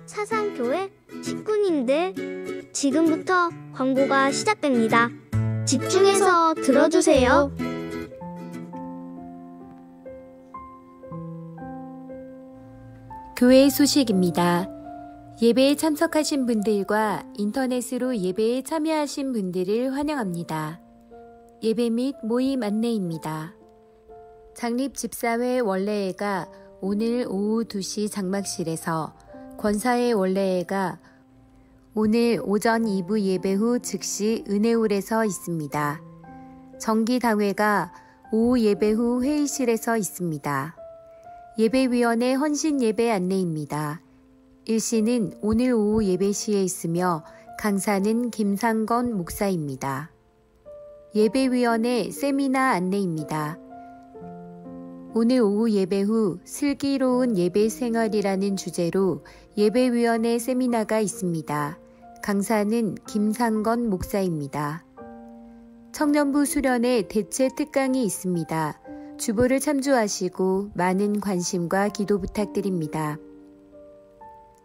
사상교회 식구님들, 지금부터 광고가 시작됩니다. 집중해서 들어주세요. 교회 소식입니다. 예배에 참석하신 분들과 인터넷으로 예배에 참여하신 분들을 환영합니다. 예배 및 모임 안내입니다. 장립집사회 원래회가 오늘 오후 2시 장막실에서, 권사회 원래회가 오늘 오전 2부 예배 후 즉시 은혜홀에서 있습니다. 정기당회가 오후 예배 후 회의실에서 있습니다. 예배위원회 헌신 예배 안내입니다. 일시는 오늘 오후 예배 시에 있으며 강사는 김상건 목사입니다. 예배위원회 세미나 안내입니다. 오늘 오후 예배 후 슬기로운 예배 생활이라는 주제로 예배위원회 세미나가 있습니다. 강사는 김상건 목사입니다. 청년부 수련회 대체 특강이 있습니다. 주보를 참조하시고 많은 관심과 기도 부탁드립니다.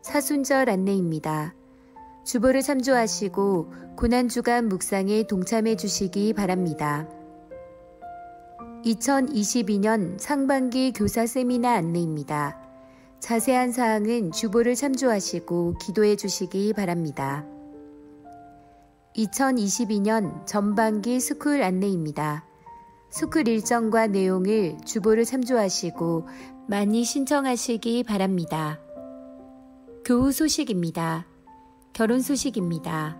사순절 안내입니다. 주보를 참조하시고 고난주간 묵상에 동참해 주시기 바랍니다. 2022년 상반기 교사 세미나 안내입니다. 자세한 사항은 주보를 참조하시고 기도해 주시기 바랍니다. 2022년 전반기 스쿨 안내입니다. 스쿨 일정과 내용을 주보를 참조하시고 많이 신청하시기 바랍니다. 교우 소식입니다. 결혼 소식입니다.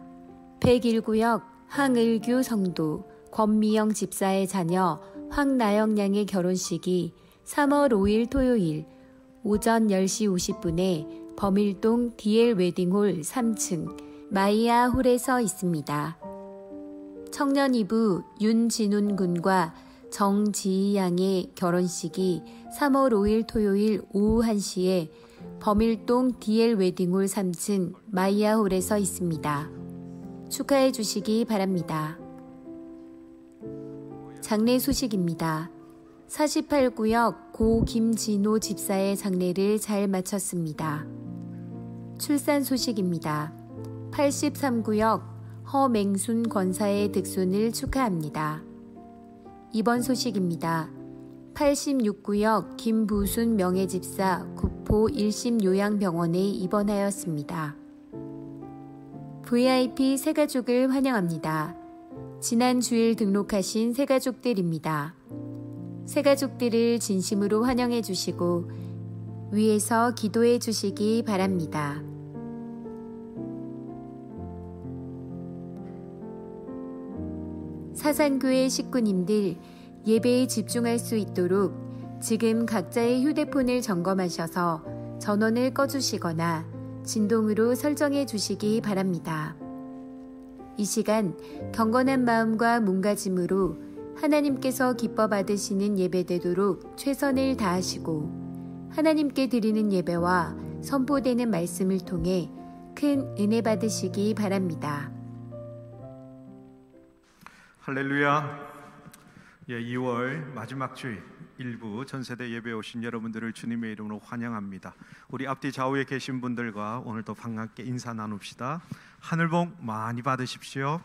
101구역 황을규 성도 권미영 집사의 자녀 황나영 양의 결혼식이 3월 5일 토요일 오전 10시 50분에 범일동 DL 웨딩홀 3층 마이아 홀에서 있습니다. 청년 2부 윤진훈 군과 정지희 양의 결혼식이 3월 5일 토요일 오후 1시에 범일동 DL 웨딩홀 3층 마이아 홀에서 있습니다. 축하해 주시기 바랍니다. 장례 소식입니다. 48구역 고 김진호 집사의 장례를 잘 마쳤습니다. 출산 소식입니다. 83구역 허맹순 권사의 득순을 축하합니다. 입원 소식입니다. 86구역 김부순 명예집사 구포 1심 요양병원에 입원하였습니다. VIP 새가족을 환영합니다. 지난 주일 등록하신 새가족들입니다. 새가족들을 진심으로 환영해 주시고 위에서 기도해 주시기 바랍니다. 사산교회 식구님들, 예배에 집중할 수 있도록 지금 각자의 휴대폰을 점검하셔서 전원을 꺼주시거나 진동으로 설정해 주시기 바랍니다. 이 시간 경건한 마음과 몸가짐으로 하나님께서 기뻐 받으시는 예배되도록 최선을 다하시고 하나님께 드리는 예배와 선포되는 말씀을 통해 큰 은혜 받으시기 바랍니다. 할렐루야. 2월 마지막 주일 일부 전세대 예배에 오신 여러분들을 주님의 이름으로 환영합니다. 우리 앞뒤 좌우에 계신 분들과 오늘도 반갑게 인사 나눕시다. 하늘 복 많이 받으십시오.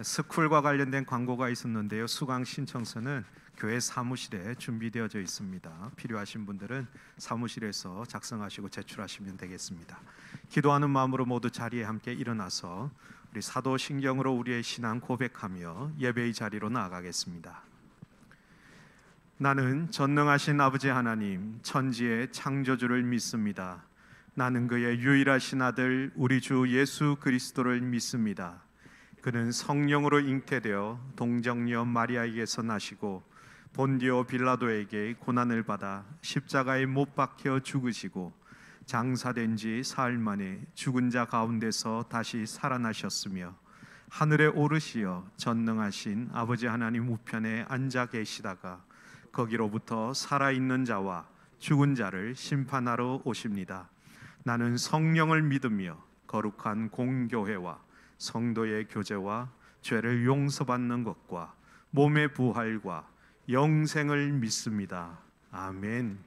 스쿨과 관련된 광고가 있었는데요. 수강 신청서는 교회 사무실에 준비되어져 있습니다. 필요하신 분들은 사무실에서 작성하시고 제출하시면 되겠습니다. 기도하는 마음으로 모두 자리에 함께 일어나서 우리 사도신경으로 우리의 신앙 고백하며 예배의 자리로 나아가겠습니다. 나는 전능하신 아버지 하나님 천지의 창조주를 믿습니다. 나는 그의 유일하신 아들 우리 주 예수 그리스도를 믿습니다. 그는 성령으로 잉태되어 동정녀 마리아에게서 나시고 본디오 빌라도에게 고난을 받아 십자가에 못 박혀 죽으시고 장사된 지 사흘 만에 죽은 자 가운데서 다시 살아나셨으며 하늘에 오르시어 전능하신 아버지 하나님 우편에 앉아 계시다가 거기로부터 살아있는 자와 죽은 자를 심판하러 오십니다. 나는 성령을 믿으며 거룩한 공교회와 성도의 교제와 죄를 용서받는 것과 몸의 부활과 영생을 믿습니다. 아멘.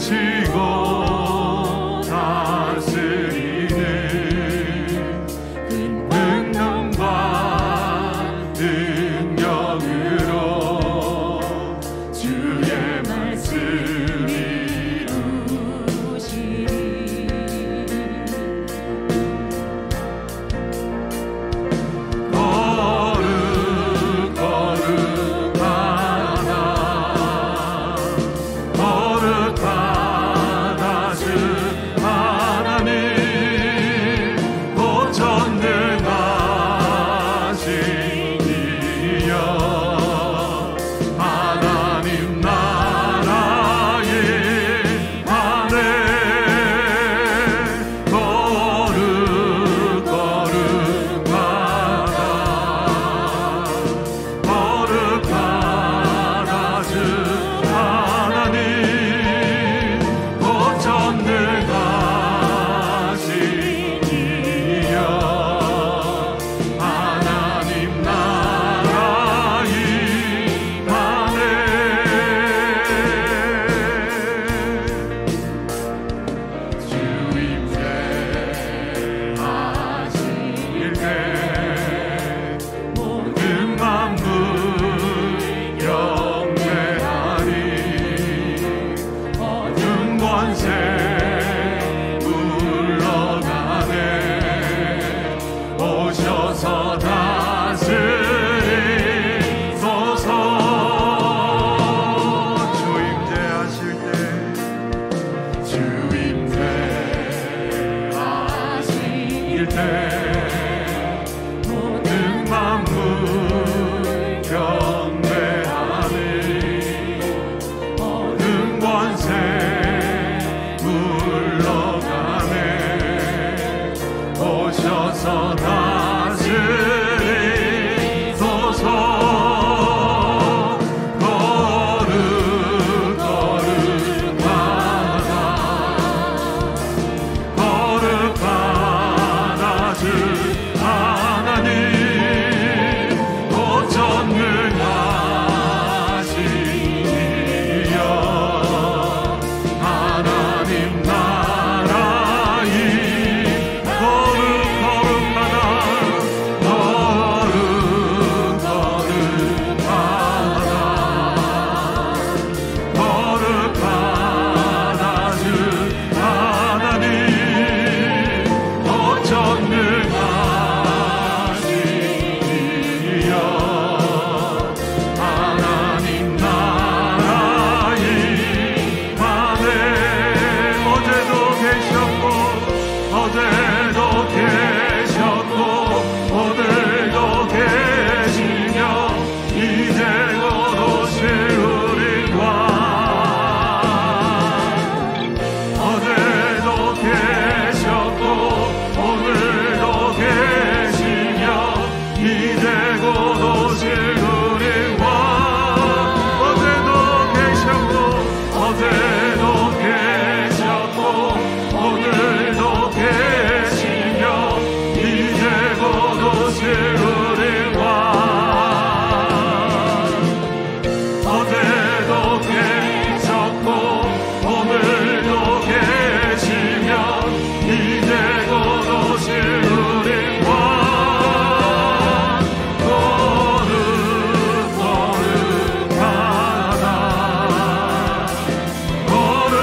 지고 다스리는 은능과 능력으로 주의 말씀이 이루시리. 거룩 거룩하다 거룩하다 주 하나님 곧 전능하신 이여 하나님 나라의 안에 거룩 거룩하다 거룩하다 주 하나님 곧 전능하신 이여 하나님 나라의 안에 주임새 하실 때 모든 만물 경배하리. 어둠 권세 물러가네. 오셔서 다스리소서. 주임새 하실 때 주임새 하실 때 모든 만물 경배하리. 어둠 권세 물러가네. 오셔서 다스리소서. 거룩 거룩하다 거룩하다 주 하나님 곧 전능하신 이여 하나님 나라의 거룩 거룩하다 거룩 거룩하다 거룩하다 주 하나님 곧 전능하신 이여 하나님 나라의 안에 어제도 계셨고 어제도 계셨고 오늘도 계시며 이제 곧 오실 우리 과 어제도 계셨고 오늘도 계시며 이제 곧 오실 우리와 어제도 계셨고 어제도 계셨고 오늘도 계시며 이제 곧 오실 우리와 어제도 계셨고 오늘도 계시며 이제 곧 오실 우리와 거룩 거룩하다 거룩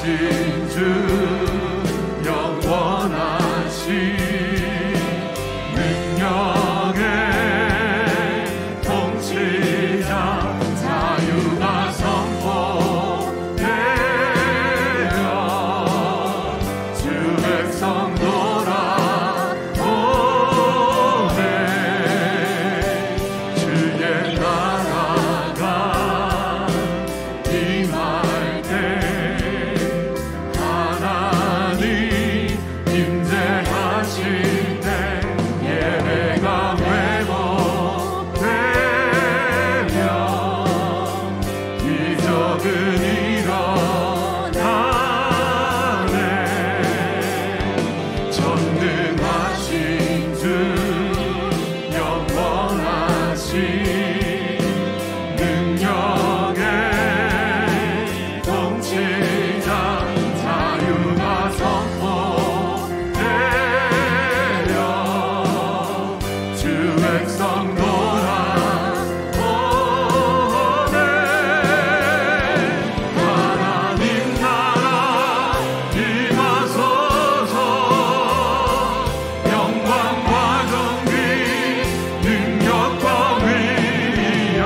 주 영원하신 능력의 통치자 자유가 선포되어 주 백성 돌아오네. 주의 나라가 임할 때 하나님 임재하실 때 예배가 회복되며 기적은 일어나네. 전능하신 주 영원하신 능력의 통치자 자유가 선포되어 주 백성 돌아오네. 하나님 나라 임하소서. 영광과 존귀 능력과 위엄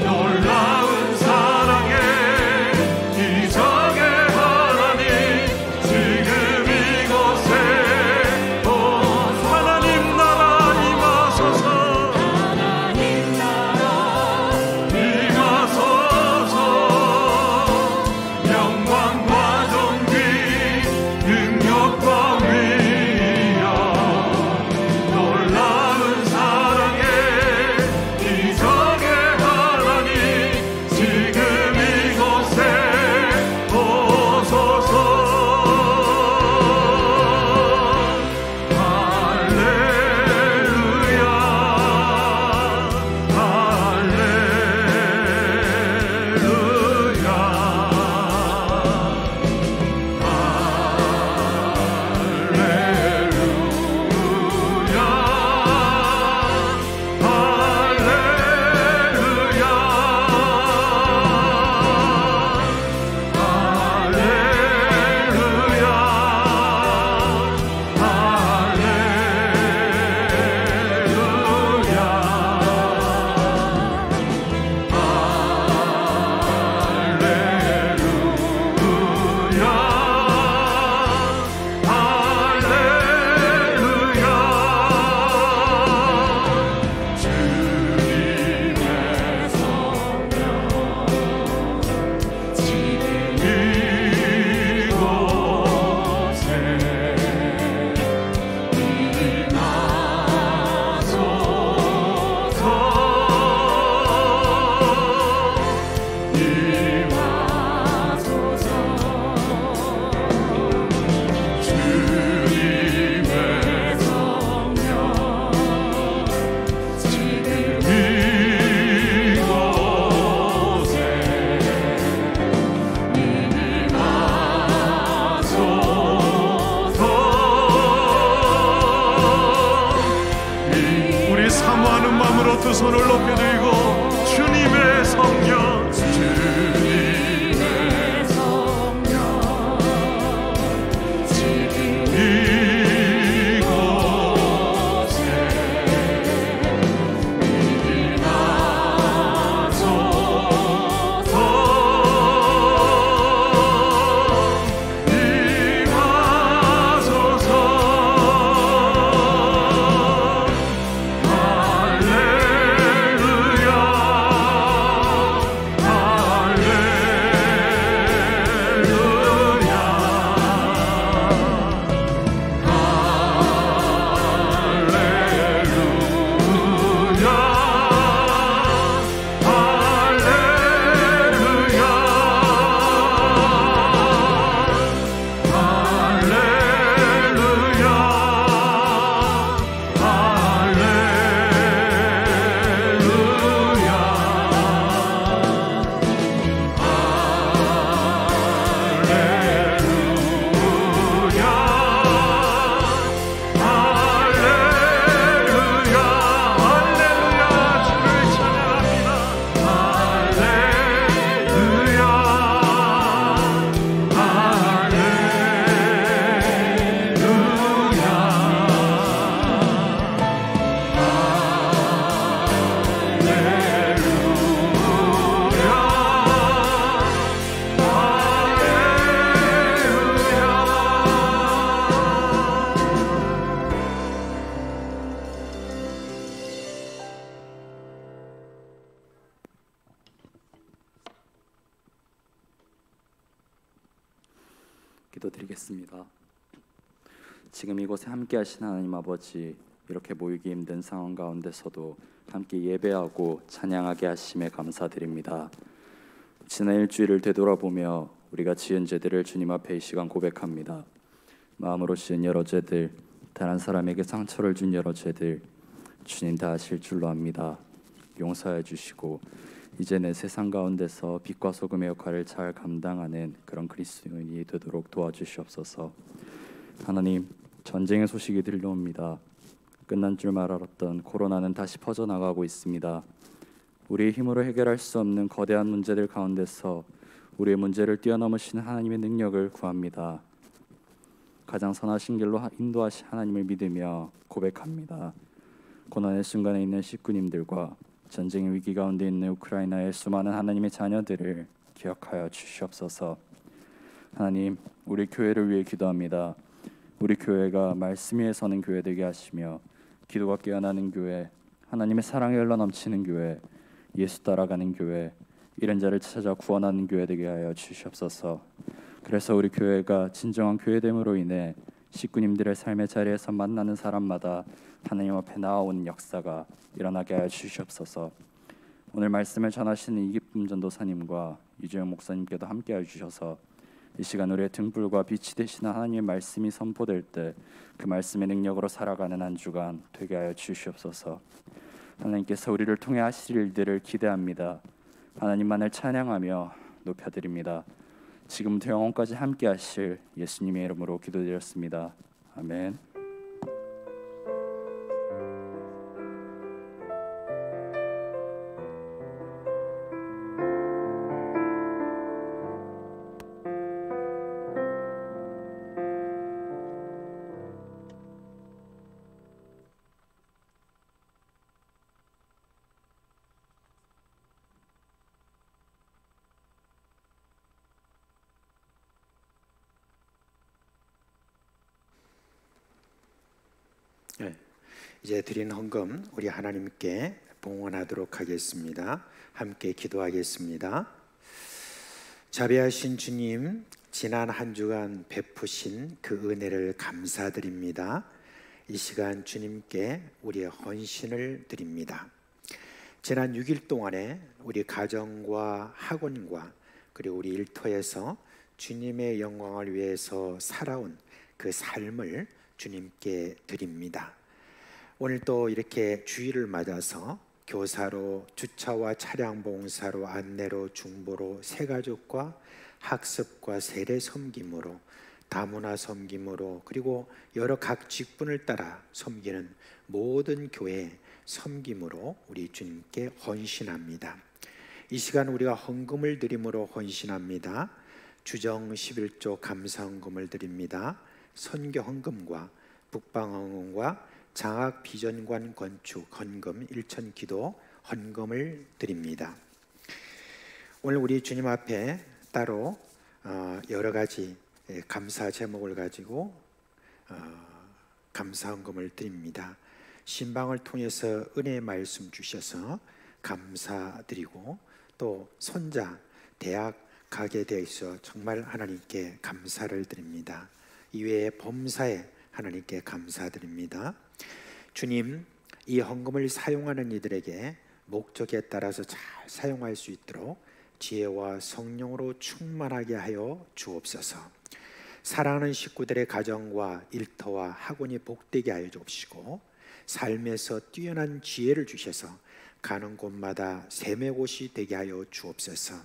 놀라운 사랑의 기적의 하나님 지금 이곳에 하나님 나라 임하소서. 하나님 나라 임하소서. 영광과 존귀 능력과 위엄 놀라운 사랑의 기적의 하나님 지금 이곳에 오소서. 할렐루야 우리 사모하는 마음으로 두 손을 높이 들고 주님의 성령 주님의 성령 지금 이곳에 임하소서. 임하소서. 할렐루야 기도드리겠습니다. 지금 이곳에 함께 하신 하나님 아버지, 이렇게 모이기 힘든 상황 가운데서도 함께 예배하고 찬양하게 하심에 감사드립니다. 지난 일주일을 되돌아보며 우리가 지은 죄들을 주님 앞에 이 시간 고백합니다. 마음으로 지은 여러 죄들, 다른 사람에게 상처를 준 여러 죄들 주님 다 아실 줄로 압니다. 용서해 주시고 이제 내 세상 가운데서 빛과 소금의 역할을 잘 감당하는 그런 그리스도인이 되도록 도와주시옵소서. 하나님, 전쟁의 소식이 들려옵니다. 끝난 줄만 알았던 코로나는 다시 퍼져나가고 있습니다. 우리의 힘으로 해결할 수 없는 거대한 문제들 가운데서 우리의 문제를 뛰어넘으시는 하나님의 능력을 구합니다. 가장 선하신 길로 인도하신 하나님을 믿으며 고백합니다. 고난의 순간에 있는 식구님들과 전쟁의 위기 가운데 있는 우크라이나의 수많은 하나님의 자녀들을 기억하여 주시옵소서. 하나님, 우리 교회를 위해 기도합니다. 우리 교회가 말씀 위에 서는 교회 되게 하시며 기도가 깨어나는 교회, 하나님의 사랑이 흘러넘치는 교회, 예수 따라가는 교회, 이런 자를 찾아 구원하는 교회 되게 하여 주시옵소서. 그래서 우리 교회가 진정한 교회됨으로 인해 식구님들의 삶의 자리에서 만나는 사람마다 하나님 앞에 나아오는 역사가 일어나게 하여 주시옵소서. 오늘 말씀을 전하시는 이기쁨 전도사님과 유재영 목사님께도 함께 하여 주셔서 이 시간 우리의 등불과 빛이 되시는 하나님의 말씀이 선포될 때 그 말씀의 능력으로 살아가는 한 주간 되게 하여 주시옵소서. 하나님께서 우리를 통해 하실 일들을 기대합니다. 하나님만을 찬양하며 높여드립니다. 지금부터 영원까지 함께 하실 예수님의 이름으로 기도드렸습니다. 아멘. 네, 이제 드린 헌금 우리 하나님께 봉헌하도록 하겠습니다. 함께 기도하겠습니다. 자비하신 주님, 지난 한 주간 베푸신 그 은혜를 감사드립니다. 이 시간 주님께 우리의 헌신을 드립니다. 지난 6일 동안에 우리 가정과 학원과 그리고 우리 일터에서 주님의 영광을 위해서 살아온 그 삶을 주님께 드립니다. 오늘 또 이렇게 주일을 맞아서 교사로, 주차와 차량 봉사로, 안내로, 중보로, 새가족과 학습과 세례 섬김으로, 다문화 섬김으로, 그리고 여러 각 직분을 따라 섬기는 모든 교회 섬김으로 우리 주님께 헌신합니다. 이 시간 우리가 헌금을 드림으로 헌신합니다. 주정 11조 감사헌금을 드립니다. 선교 헌금과 북방 헌금과 장학 비전관 건축 헌금 1천 기도 헌금을 드립니다. 오늘 우리 주님 앞에 따로 여러 가지 감사 제목을 가지고 감사 헌금을 드립니다. 신방을 통해서 은혜의 말씀 주셔서 감사드리고, 또 손자 대학 가게 돼 있어 정말 하나님께 감사를 드립니다. 이외에 범사에 하나님께 감사드립니다. 주님, 이 헌금을 사용하는 이들에게 목적에 따라서 잘 사용할 수 있도록 지혜와 성령으로 충만하게 하여 주옵소서. 사랑하는 식구들의 가정과 일터와 학원이 복되게 하여 주옵시고, 삶에서 뛰어난 지혜를 주셔서 가는 곳마다 샘의 곳이 되게 하여 주옵소서.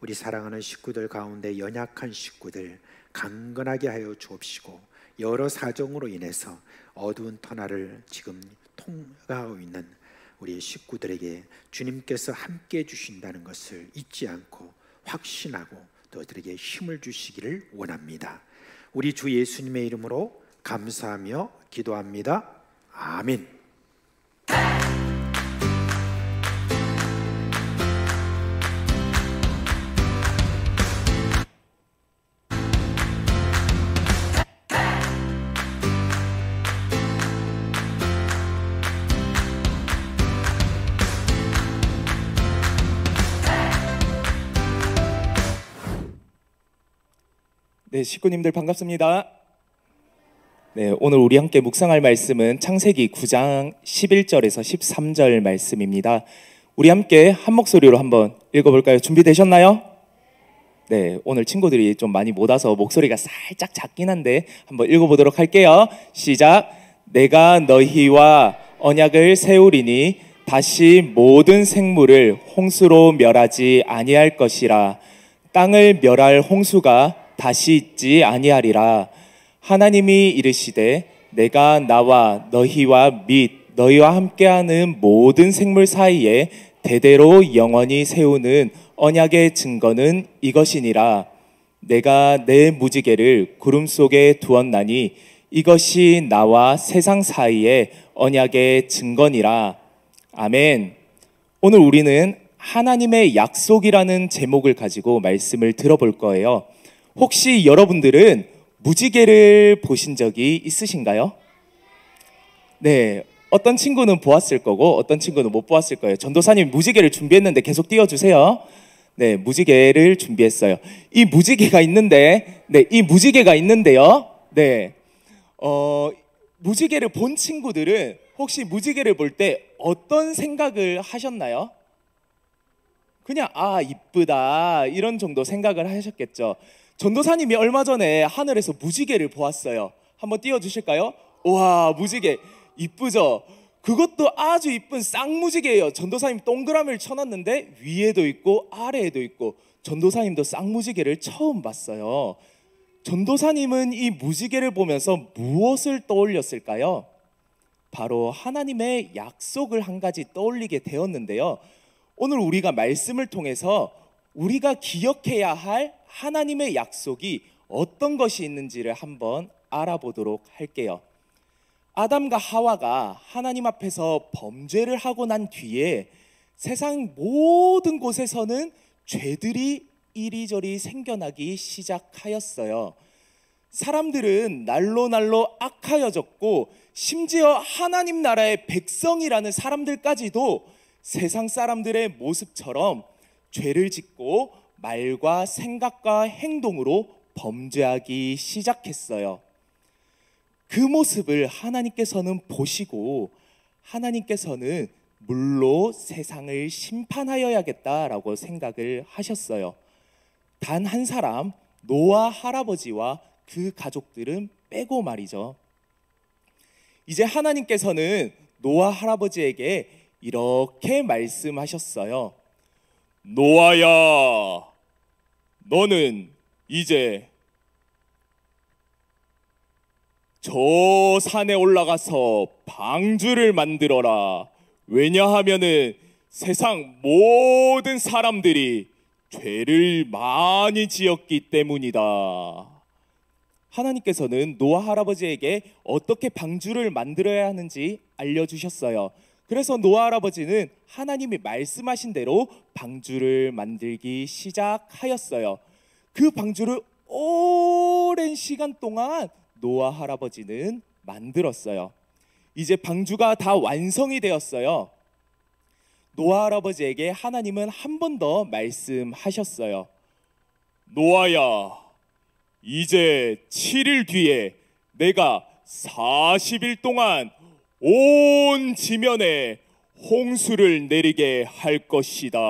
우리 사랑하는 식구들 가운데 연약한 식구들 강건하게 하여 주옵시고, 여러 사정으로 인해서 어두운 터널을 지금 통과하고 있는 우리 식구들에게 주님께서 함께 해주신다는 것을 잊지 않고 확신하고 또 그들에게 힘을 주시기를 원합니다. 우리 주 예수님의 이름으로 감사하며 기도합니다. 아멘. 네, 식구님들 반갑습니다. 네, 오늘 우리 함께 묵상할 말씀은 창세기 9장 11절에서 13절 말씀입니다. 우리 함께 한 목소리로 한번 읽어볼까요? 준비되셨나요? 네, 오늘 친구들이 좀 많이 못 와서 목소리가 살짝 작긴 한데 한번 읽어보도록 할게요. 시작. 내가 너희와 언약을 세우리니 다시 모든 생물을 홍수로 멸하지 아니할 것이라. 땅을 멸할 홍수가 다시 있지 아니하리라. 하나님이 이르시되 내가 나와 너희와 및 너희와 함께하는 모든 생물 사이에 대대로 영원히 세우는 언약의 증거는 이것이니라. 내가 내 무지개를 구름 속에 두었나니 이것이 나와 세상 사이의 언약의 증거니라. 아멘. 오늘 우리는 하나님의 약속이라는 제목을 가지고 말씀을 들어볼 거예요. 혹시 여러분들은 무지개를 보신 적이 있으신가요? 네, 어떤 친구는 보았을 거고 어떤 친구는 못 보았을 거예요. 전도사님 무지개를 준비했는데 계속 띄워주세요. 네, 무지개를 준비했어요. 이 무지개가 있는데요. 네, 무지개를 본 친구들은 혹시 무지개를 볼 때 어떤 생각을 하셨나요? 그냥 이쁘다 이런 정도 생각을 하셨겠죠. 전도사님이 얼마 전에 하늘에서 무지개를 보았어요. 한번 띄워주실까요? 와, 무지개 이쁘죠? 그것도 아주 이쁜 쌍무지개예요. 전도사님 동그라미를 쳐놨는데 위에도 있고 아래에도 있고, 전도사님도 쌍무지개를 처음 봤어요. 전도사님은 이 무지개를 보면서 무엇을 떠올렸을까요? 바로 하나님의 약속을 한 가지 떠올리게 되었는데요. 오늘 우리가 말씀을 통해서 우리가 기억해야 할 하나님의 약속이 어떤 것이 있는지를 한번 알아보도록 할게요. 아담과 하와가 하나님 앞에서 범죄를 하고 난 뒤에 세상 모든 곳에서는 죄들이 이리저리 생겨나기 시작하였어요. 사람들은 날로 악하여졌고, 심지어 하나님 나라의 백성이라는 사람들까지도 세상 사람들의 모습처럼 죄를 짓고 말과 생각과 행동으로 범죄하기 시작했어요. 그 모습을 하나님께서는 보시고 하나님께서는 물로 세상을 심판하여야겠다라고 생각을 하셨어요. 단 한 사람, 노아 할아버지와 그 가족들은 빼고 말이죠. 이제 하나님께서는 노아 할아버지에게 이렇게 말씀하셨어요. 노아야, 너는 이제 저 산에 올라가서 방주를 만들어라. 왜냐하면은 세상 모든 사람들이 죄를 많이 지었기 때문이다. 하나님께서는 노아 할아버지에게 어떻게 방주를 만들어야 하는지 알려주셨어요. 그래서 노아 할아버지는 하나님이 말씀하신 대로 방주를 만들기 시작하였어요. 그 방주를 오랜 시간 동안 노아 할아버지는 만들었어요. 이제 방주가 다 완성이 되었어요. 노아 할아버지에게 하나님은 한 번 더 말씀하셨어요. 노아야, 이제 7일 뒤에 내가 40일 동안 온 지면에 홍수를 내리게 할 것이다.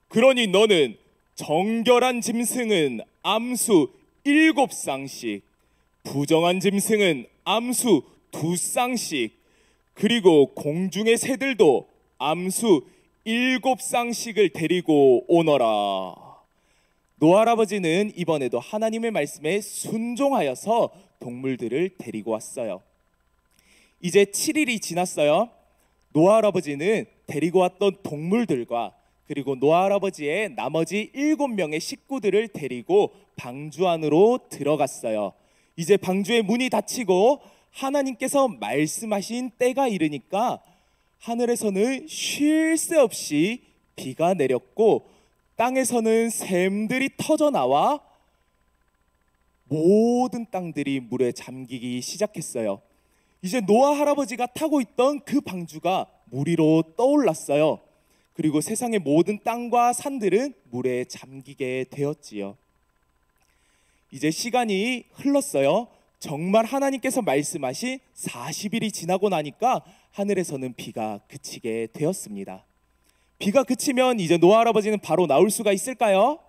그러니 너는 정결한 짐승은 암수 7쌍씩, 부정한 짐승은 암수 2쌍씩, 그리고 공중의 새들도 암수 7쌍씩을 데리고 오너라. 노아 할아버지는 이번에도 하나님의 말씀에 순종하여서 동물들을 데리고 왔어요. 이제 7일이 지났어요. 노아 할아버지는 데리고 왔던 동물들과 그리고 노아 할아버지의 나머지 7명의 식구들을 데리고 방주 안으로 들어갔어요. 이제 방주의 문이 닫히고 하나님께서 말씀하신 때가 이르니까 하늘에서는 쉴 새 없이 비가 내렸고, 땅에서는 샘들이 터져 나와 모든 땅들이 물에 잠기기 시작했어요. 이제 노아 할아버지가 타고 있던 그 방주가 물 위로 떠올랐어요. 그리고 세상의 모든 땅과 산들은 물에 잠기게 되었지요. 이제 시간이 흘렀어요. 정말 하나님께서 말씀하신 40일이 지나고 나니까 하늘에서는 비가 그치게 되었습니다. 비가 그치면 이제 노아 할아버지는 바로 나올 수가 있을까요?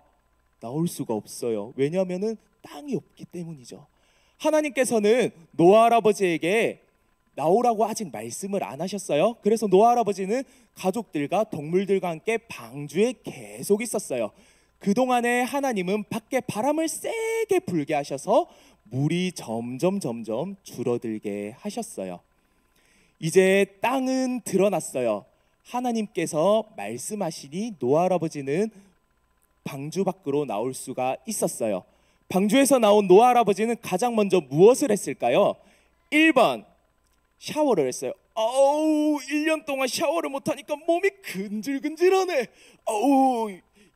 나올 수가 없어요. 왜냐하면 땅이 없기 때문이죠. 하나님께서는 노아 할아버지에게 나오라고 아직 말씀을 안 하셨어요. 그래서 노아 할아버지는 가족들과 동물들과 함께 방주에 계속 있었어요. 그동안에 하나님은 밖에 바람을 세게 불게 하셔서 물이 점점 줄어들게 하셨어요. 이제 땅은 드러났어요. 하나님께서 말씀하시니 노아 할아버지는 방주 밖으로 나올 수가 있었어요. 방주에서 나온 노아 할아버지는 가장 먼저 무엇을 했을까요? 1번 샤워를 했어요. 1년 동안 샤워를 못하니까 몸이 근질근질하네.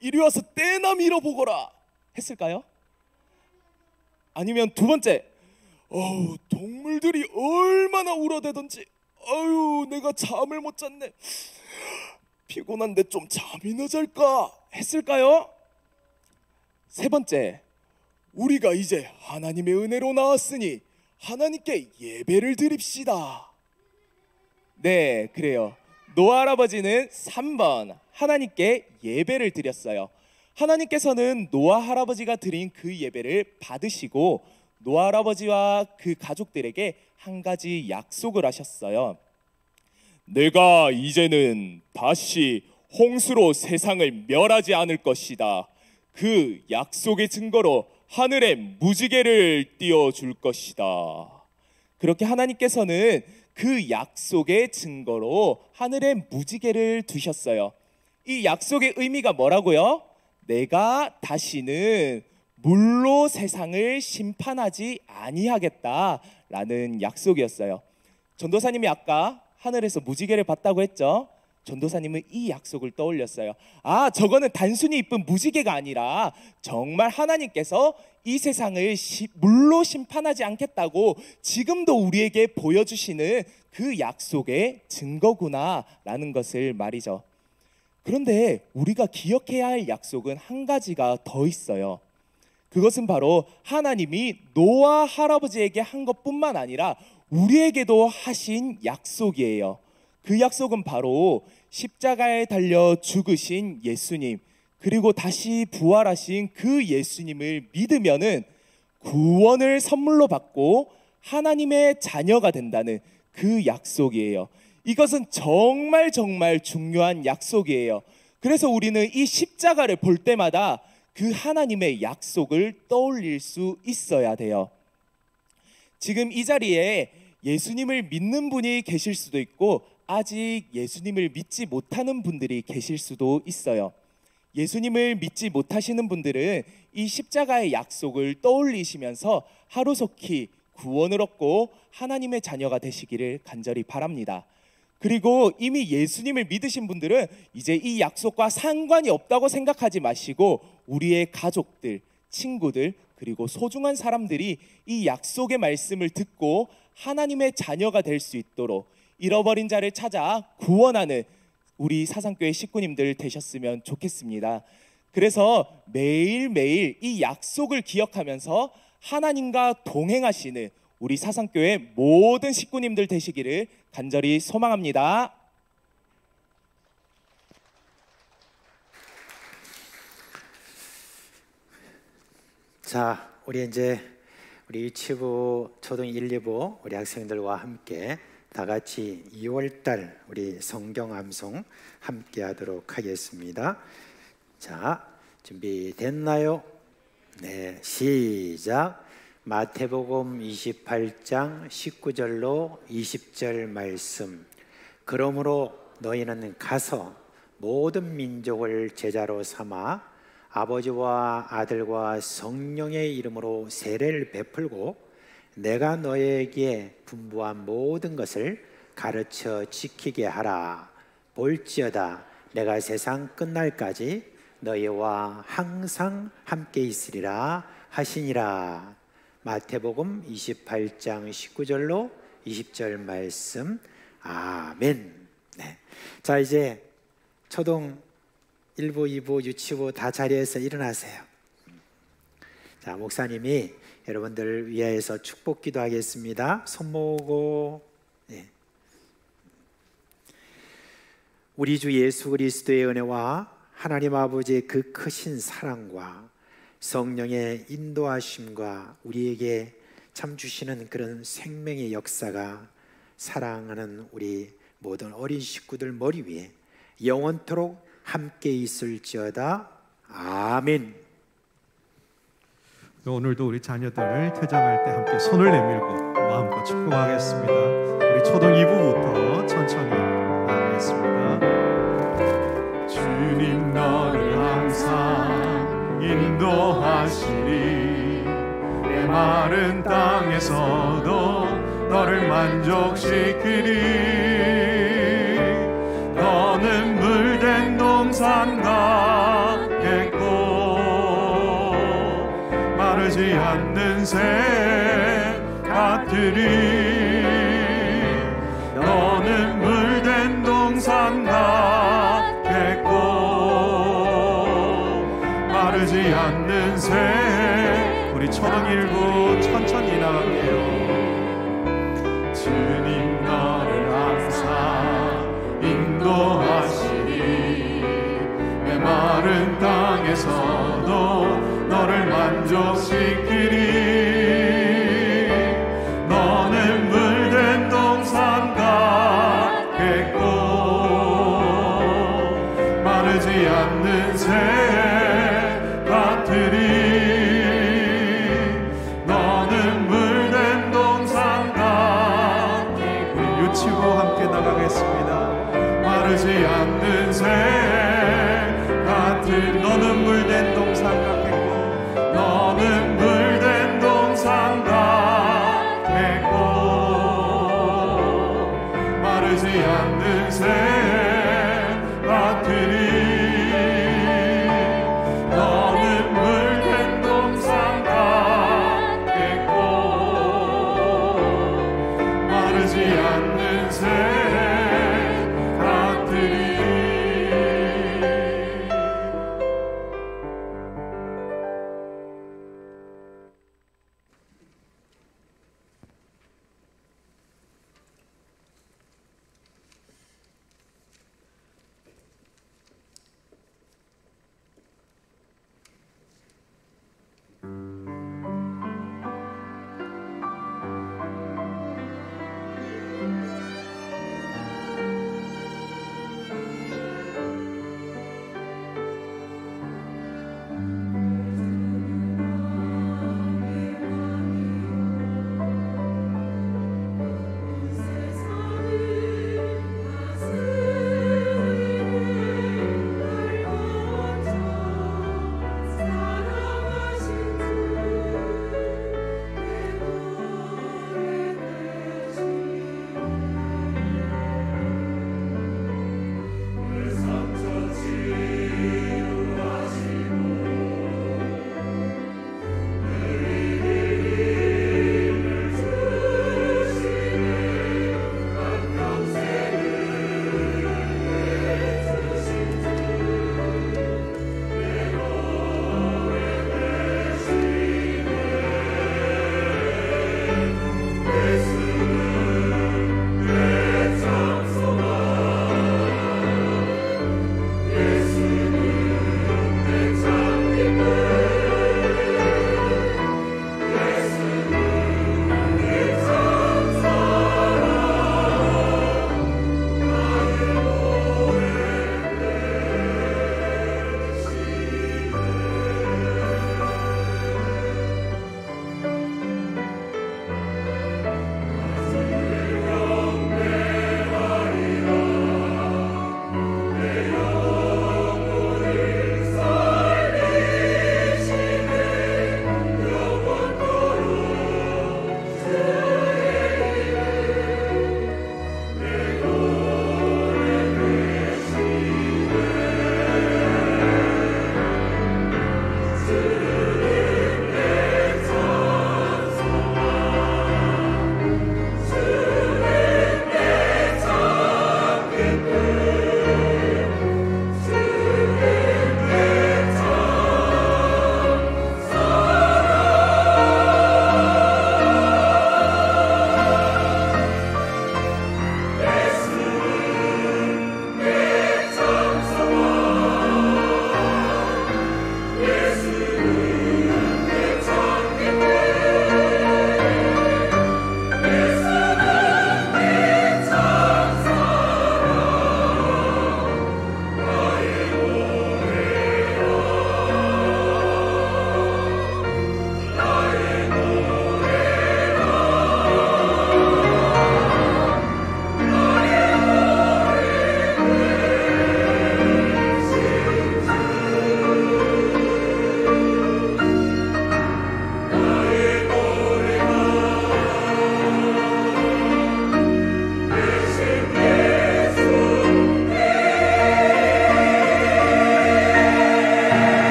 이리 와서 때나 밀어보거라 했을까요? 아니면 두 번째, 동물들이 얼마나 울어대던지 내가 잠을 못 잤네. 피곤한데 좀 잠이나 잘까 했을까요? 세 번째, 우리가 이제 하나님의 은혜로 나왔으니 하나님께 예배를 드립시다. 네, 그래요. 노아 할아버지는 3번 하나님께 예배를 드렸어요. 하나님께서는 노아 할아버지가 드린 그 예배를 받으시고 노아 할아버지와 그 가족들에게 한 가지 약속을 하셨어요. 내가 이제는 다시 홍수로 세상을 멸하지 않을 것이다. 그 약속의 증거로 하늘에 무지개를 띄워줄 것이다. 그렇게 하나님께서는 그 약속의 증거로 하늘에 무지개를 두셨어요. 이 약속의 의미가 뭐라고요? 내가 다시는 물로 세상을 심판하지 아니하겠다라는 약속이었어요. 전도사님이 아까 하늘에서 무지개를 봤다고 했죠. 전도사님은 이 약속을 떠올렸어요. 저거는 단순히 이쁜 무지개가 아니라 정말 하나님께서 이 세상을 물로 심판하지 않겠다고 지금도 우리에게 보여주시는 그 약속의 증거구나라는 것을 말이죠. 그런데 우리가 기억해야 할 약속은 한 가지가 더 있어요. 그것은 바로 하나님이 노아 할아버지에게 한 것뿐만 아니라 우리에게도 하신 약속이에요. 그 약속은 바로 십자가에 달려 죽으신 예수님, 그리고 다시 부활하신 그 예수님을 믿으면은 구원을 선물로 받고 하나님의 자녀가 된다는 그 약속이에요. 이것은 정말 중요한 약속이에요. 그래서 우리는 이 십자가를 볼 때마다 그 하나님의 약속을 떠올릴 수 있어야 돼요. 지금 이 자리에 예수님을 믿는 분이 계실 수도 있고 아직 예수님을 믿지 못하는 분들이 계실 수도 있어요. 예수님을 믿지 못하시는 분들은 이 십자가의 약속을 떠올리시면서 하루속히 구원을 얻고 하나님의 자녀가 되시기를 간절히 바랍니다. 그리고 이미 예수님을 믿으신 분들은 이제 이 약속과 상관이 없다고 생각하지 마시고 우리의 가족들, 친구들, 그리고 소중한 사람들이 이 약속의 말씀을 듣고 하나님의 자녀가 될 수 있도록 잃어버린 자를 찾아 구원하는 우리 사상교회 식구님들 되셨으면 좋겠습니다. 그래서 매일매일 이 약속을 기억하면서 하나님과 동행하시는 우리 사상교회 모든 식구님들 되시기를 간절히 소망합니다. 자, 우리 이제 우리 유치부 초등 1, 2부 우리 학생들과 함께 다 같이 2월달 우리 성경 암송 함께 하도록 하겠습니다. 자, 준비됐나요? 네, 시작. 마태복음 28장 19절로 20절 말씀. 그러므로 너희는 가서 모든 민족을 제자로 삼아 아버지와 아들과 성령의 이름으로 세례를 베풀고 내가 너희에게 분부한 모든 것을 가르쳐 지키게 하라. 볼지어다 내가 세상 끝날까지 너희와 항상 함께 있으리라 하시니라. 마태복음 28장 19절로 20절 말씀. 아멘. 네. 자, 이제 초등 1부, 2부, 유치부 다 자리에서 일어나세요. 자, 목사님이 여러분들을 위하여서 축복 기도하겠습니다. 손 모으고. 네. 우리 주 예수 그리스도의 은혜와 하나님 아버지의 그 크신 사랑과 성령의 인도하심과 우리에게 참 주시는 그런 생명의 역사가 사랑하는 우리 모든 어린 식구들 머리 위에 영원토록 함께 있을지어다. 아멘. 오늘도 우리 자녀들 퇴장할 때 함께 손을 내밀고 마음껏 축복하겠습니다. 우리 초등 2부부터 천천히 나가겠습니다. 주님 너를 항상 인도하시리 내 마른 땅에서도 너를 만족시키리 너는 물된 동산 같겠고 마르지 않는 새 같으리 너는 물된 동산 같겠고 마르지 않는 새 우리 초등 1부 천천히 나갈게요. 주님 너를 항상 인도하시리 내 마른 땅에서도 너를 만족시키리 너는 물된 동산 같겠고 마르지 않는 새 같으리 너는 물된 동산 같겠고 우리 유치고 함께 나가겠습니다. 마르지 않는 새 같으리 너는 물된 동산 같겠고 너는 물된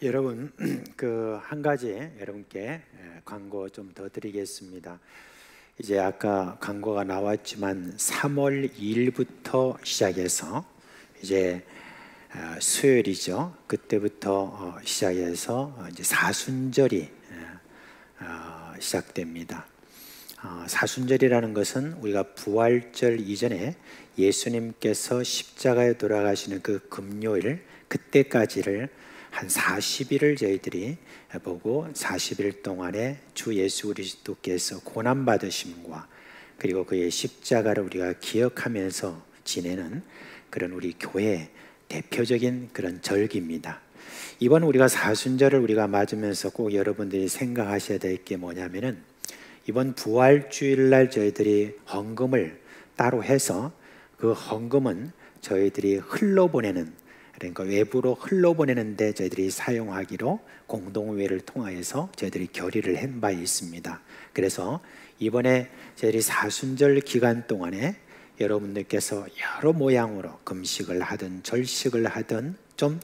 여러분 그 한 가지 여러분께 광고 좀 더 드리겠습니다. 이제 아까 광고가 나왔지만 3월 2일부터 시작해서 이제 수요일이죠. 그때부터 시작해서 이제 사순절이 시작됩니다. 사순절이라는 것은 우리가 부활절 이전에 예수님께서 십자가에 돌아가시는 그 금요일 그때까지를 한 40일을 저희들이 보고 40일 동안에 주 예수 그리스도께서 고난 받으심과 그리고 그의 십자가를 우리가 기억하면서 지내는 그런 우리 교회의 대표적인 그런 절기입니다. 이번 우리가 사순절을 우리가 맞으면서 꼭 여러분들이 생각하셔야 될 게 뭐냐면은 이번 부활주일날 저희들이 헌금을 따로 해서 그 헌금은 저희들이 흘러보내는 그러니까 외부로 흘러보내는데 저희들이 사용하기로 공동회의를 통하여서 저희들이 결의를 한 바 있습니다. 그래서 이번에 저희들이 사순절 기간 동안에 여러분들께서 여러 모양으로 금식을 하든 절식을 하든 좀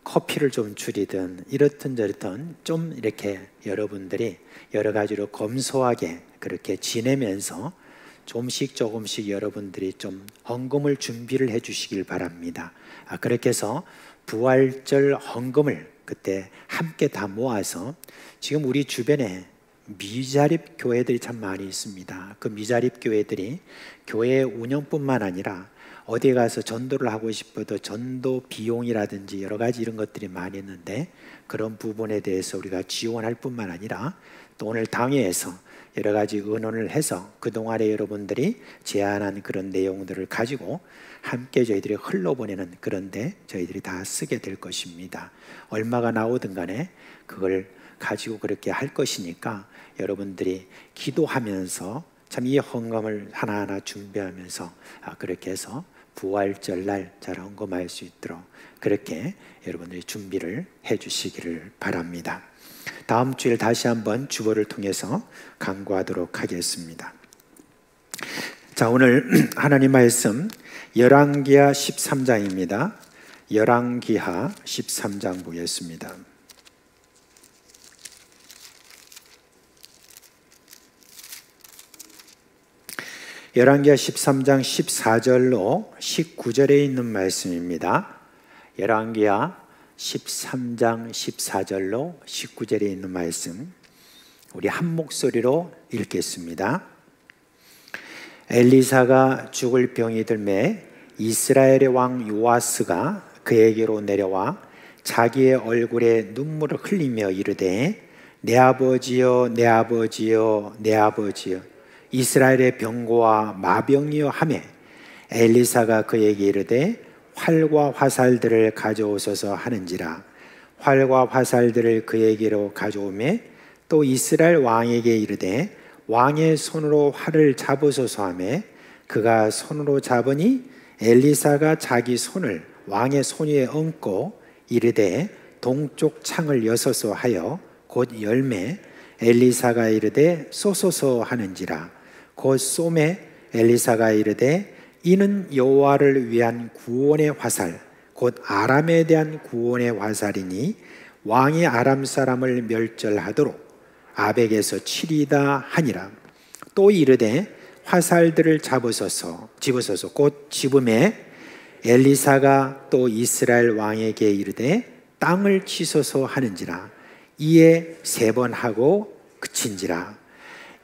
커피를 좀 줄이든 이렇든 저렇든 좀 이렇게 여러분들이 여러 가지로 검소하게 그렇게 지내면서 조금씩 여러분들이 좀 헌금을 준비를 해 주시길 바랍니다. 그렇게 해서 부활절 헌금을 그때 함께 다 모아서 지금 우리 주변에 미자립 교회들이 참 많이 있습니다. 그 미자립 교회들이 교회 운영뿐만 아니라 어디에 가서 전도를 하고 싶어도 전도 비용이라든지 여러 가지 이런 것들이 많이 있는데 그런 부분에 대해서 우리가 지원할 뿐만 아니라 또 오늘 당회에서 여러 가지 의논을 해서 그동안에 여러분들이 제안한 그런 내용들을 가지고 함께 저희들이 흘러보내는 그런데 저희들이 다 쓰게 될 것입니다. 얼마가 나오든 간에 그걸 가지고 그렇게 할 것이니까 여러분들이 기도하면서 참 이 헌금을 하나하나 준비하면서 그렇게 해서 부활절날 잘 헌금할 수 있도록 그렇게 여러분들이 준비를 해 주시기를 바랍니다. 다음 주일 다시 한번 주보를 통해서 강구하도록 하겠습니다. 자, 오늘 하나님 말씀 열왕기하 13장입니다. 열왕기하 13장 보겠습니다. 열왕기하 13장 14절로 19절에 있는 말씀입니다. 열왕기하 13장 14절로 19절에 있는 말씀 우리 한 목소리로 읽겠습니다. 엘리사가 죽을 병이 들매 이스라엘의 왕 요아스가 그에게로 내려와 자기의 얼굴에 눈물을 흘리며 이르되 내 아버지여 내 아버지여 내 아버지여 이스라엘의 병고와 마병이여 하매 엘리사가 그에게 이르되 활과 화살들을 가져오소서 하는지라 활과 화살들을 그에게로 가져오매 또 이스라엘 왕에게 이르되 왕의 손으로 활을 잡으소서 하매 그가 손으로 잡으니 엘리사가 자기 손을 왕의 손 위에 얹고 이르되 동쪽 창을 여소서 하여 곧 열매 엘리사가 이르되 쏘소서 하는지라 곧 쏘매 엘리사가 이르되 이는 여호와를 위한 구원의 화살 곧 아람에 대한 구원의 화살이니 왕이 아람 사람을 멸절하도록 아벡에서 치리다 하니라. 또 이르되 화살들을 집으소서 곧 집음에 엘리사가 또 이스라엘 왕에게 이르되 땅을 치소서 하는지라. 이에 3번 하고 그친지라.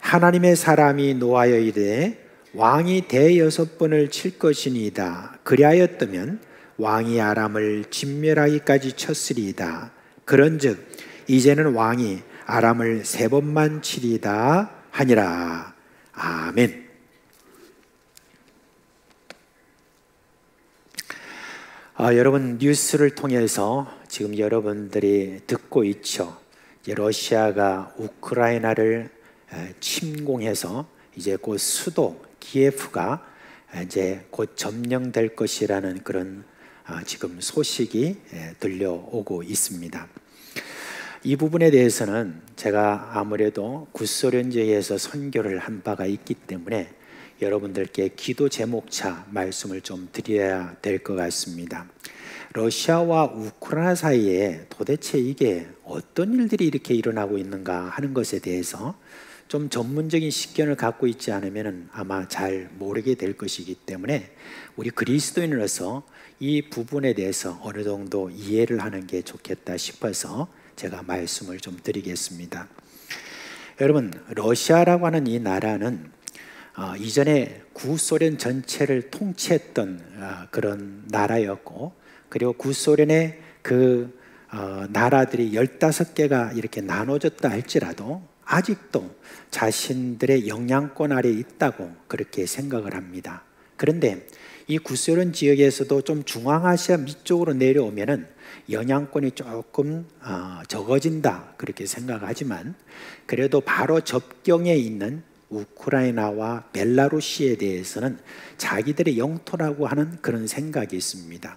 하나님의 사람이 노하여 이르되 왕이 6번을 칠 것이니이다. 그리하였다면 왕이 아람을 진멸하기까지 쳤으리이다. 그런즉 이제는 왕이 아람을 3번만 치리이다 하니라. 아멘. 여러분 뉴스를 통해서 지금 여러분들이 듣고 있죠. 이제 러시아가 우크라이나를 침공해서 이제 곧 수도 키예프가 이제 곧 점령될 것이라는 그런 지금 소식이 들려오고 있습니다. 이 부분에 대해서는 제가 아무래도 구소련제에서 선교를 한 바가 있기 때문에 여러분들께 기도 제목차 말씀을 좀 드려야 될 것 같습니다. 러시아와 우크라이나 사이에 도대체 이게 어떤 일들이 이렇게 일어나고 있는가 하는 것에 대해서 좀 전문적인 식견을 갖고 있지 않으면 아마 잘 모르게 될 것이기 때문에 우리 그리스도인으로서 이 부분에 대해서 어느 정도 이해를 하는 게 좋겠다 싶어서 제가 말씀을 좀 드리겠습니다. 여러분, 러시아라고 하는 이 나라는 이전에 구소련 전체를 통치했던 그런 나라였고, 그리고 구소련의 그 나라들이 15개가 이렇게 나눠졌다 할지라도 아직도 자신들의 영향권 아래에 있다고 그렇게 생각을 합니다. 그런데 이 구소련 지역에서도 좀 중앙아시아 밑쪽으로 내려오면은 영향권이 조금 적어진다 그렇게 생각하지만, 그래도 바로 접경에 있는 우크라이나와 벨라루시에 대해서는 자기들의 영토라고 하는 그런 생각이 있습니다.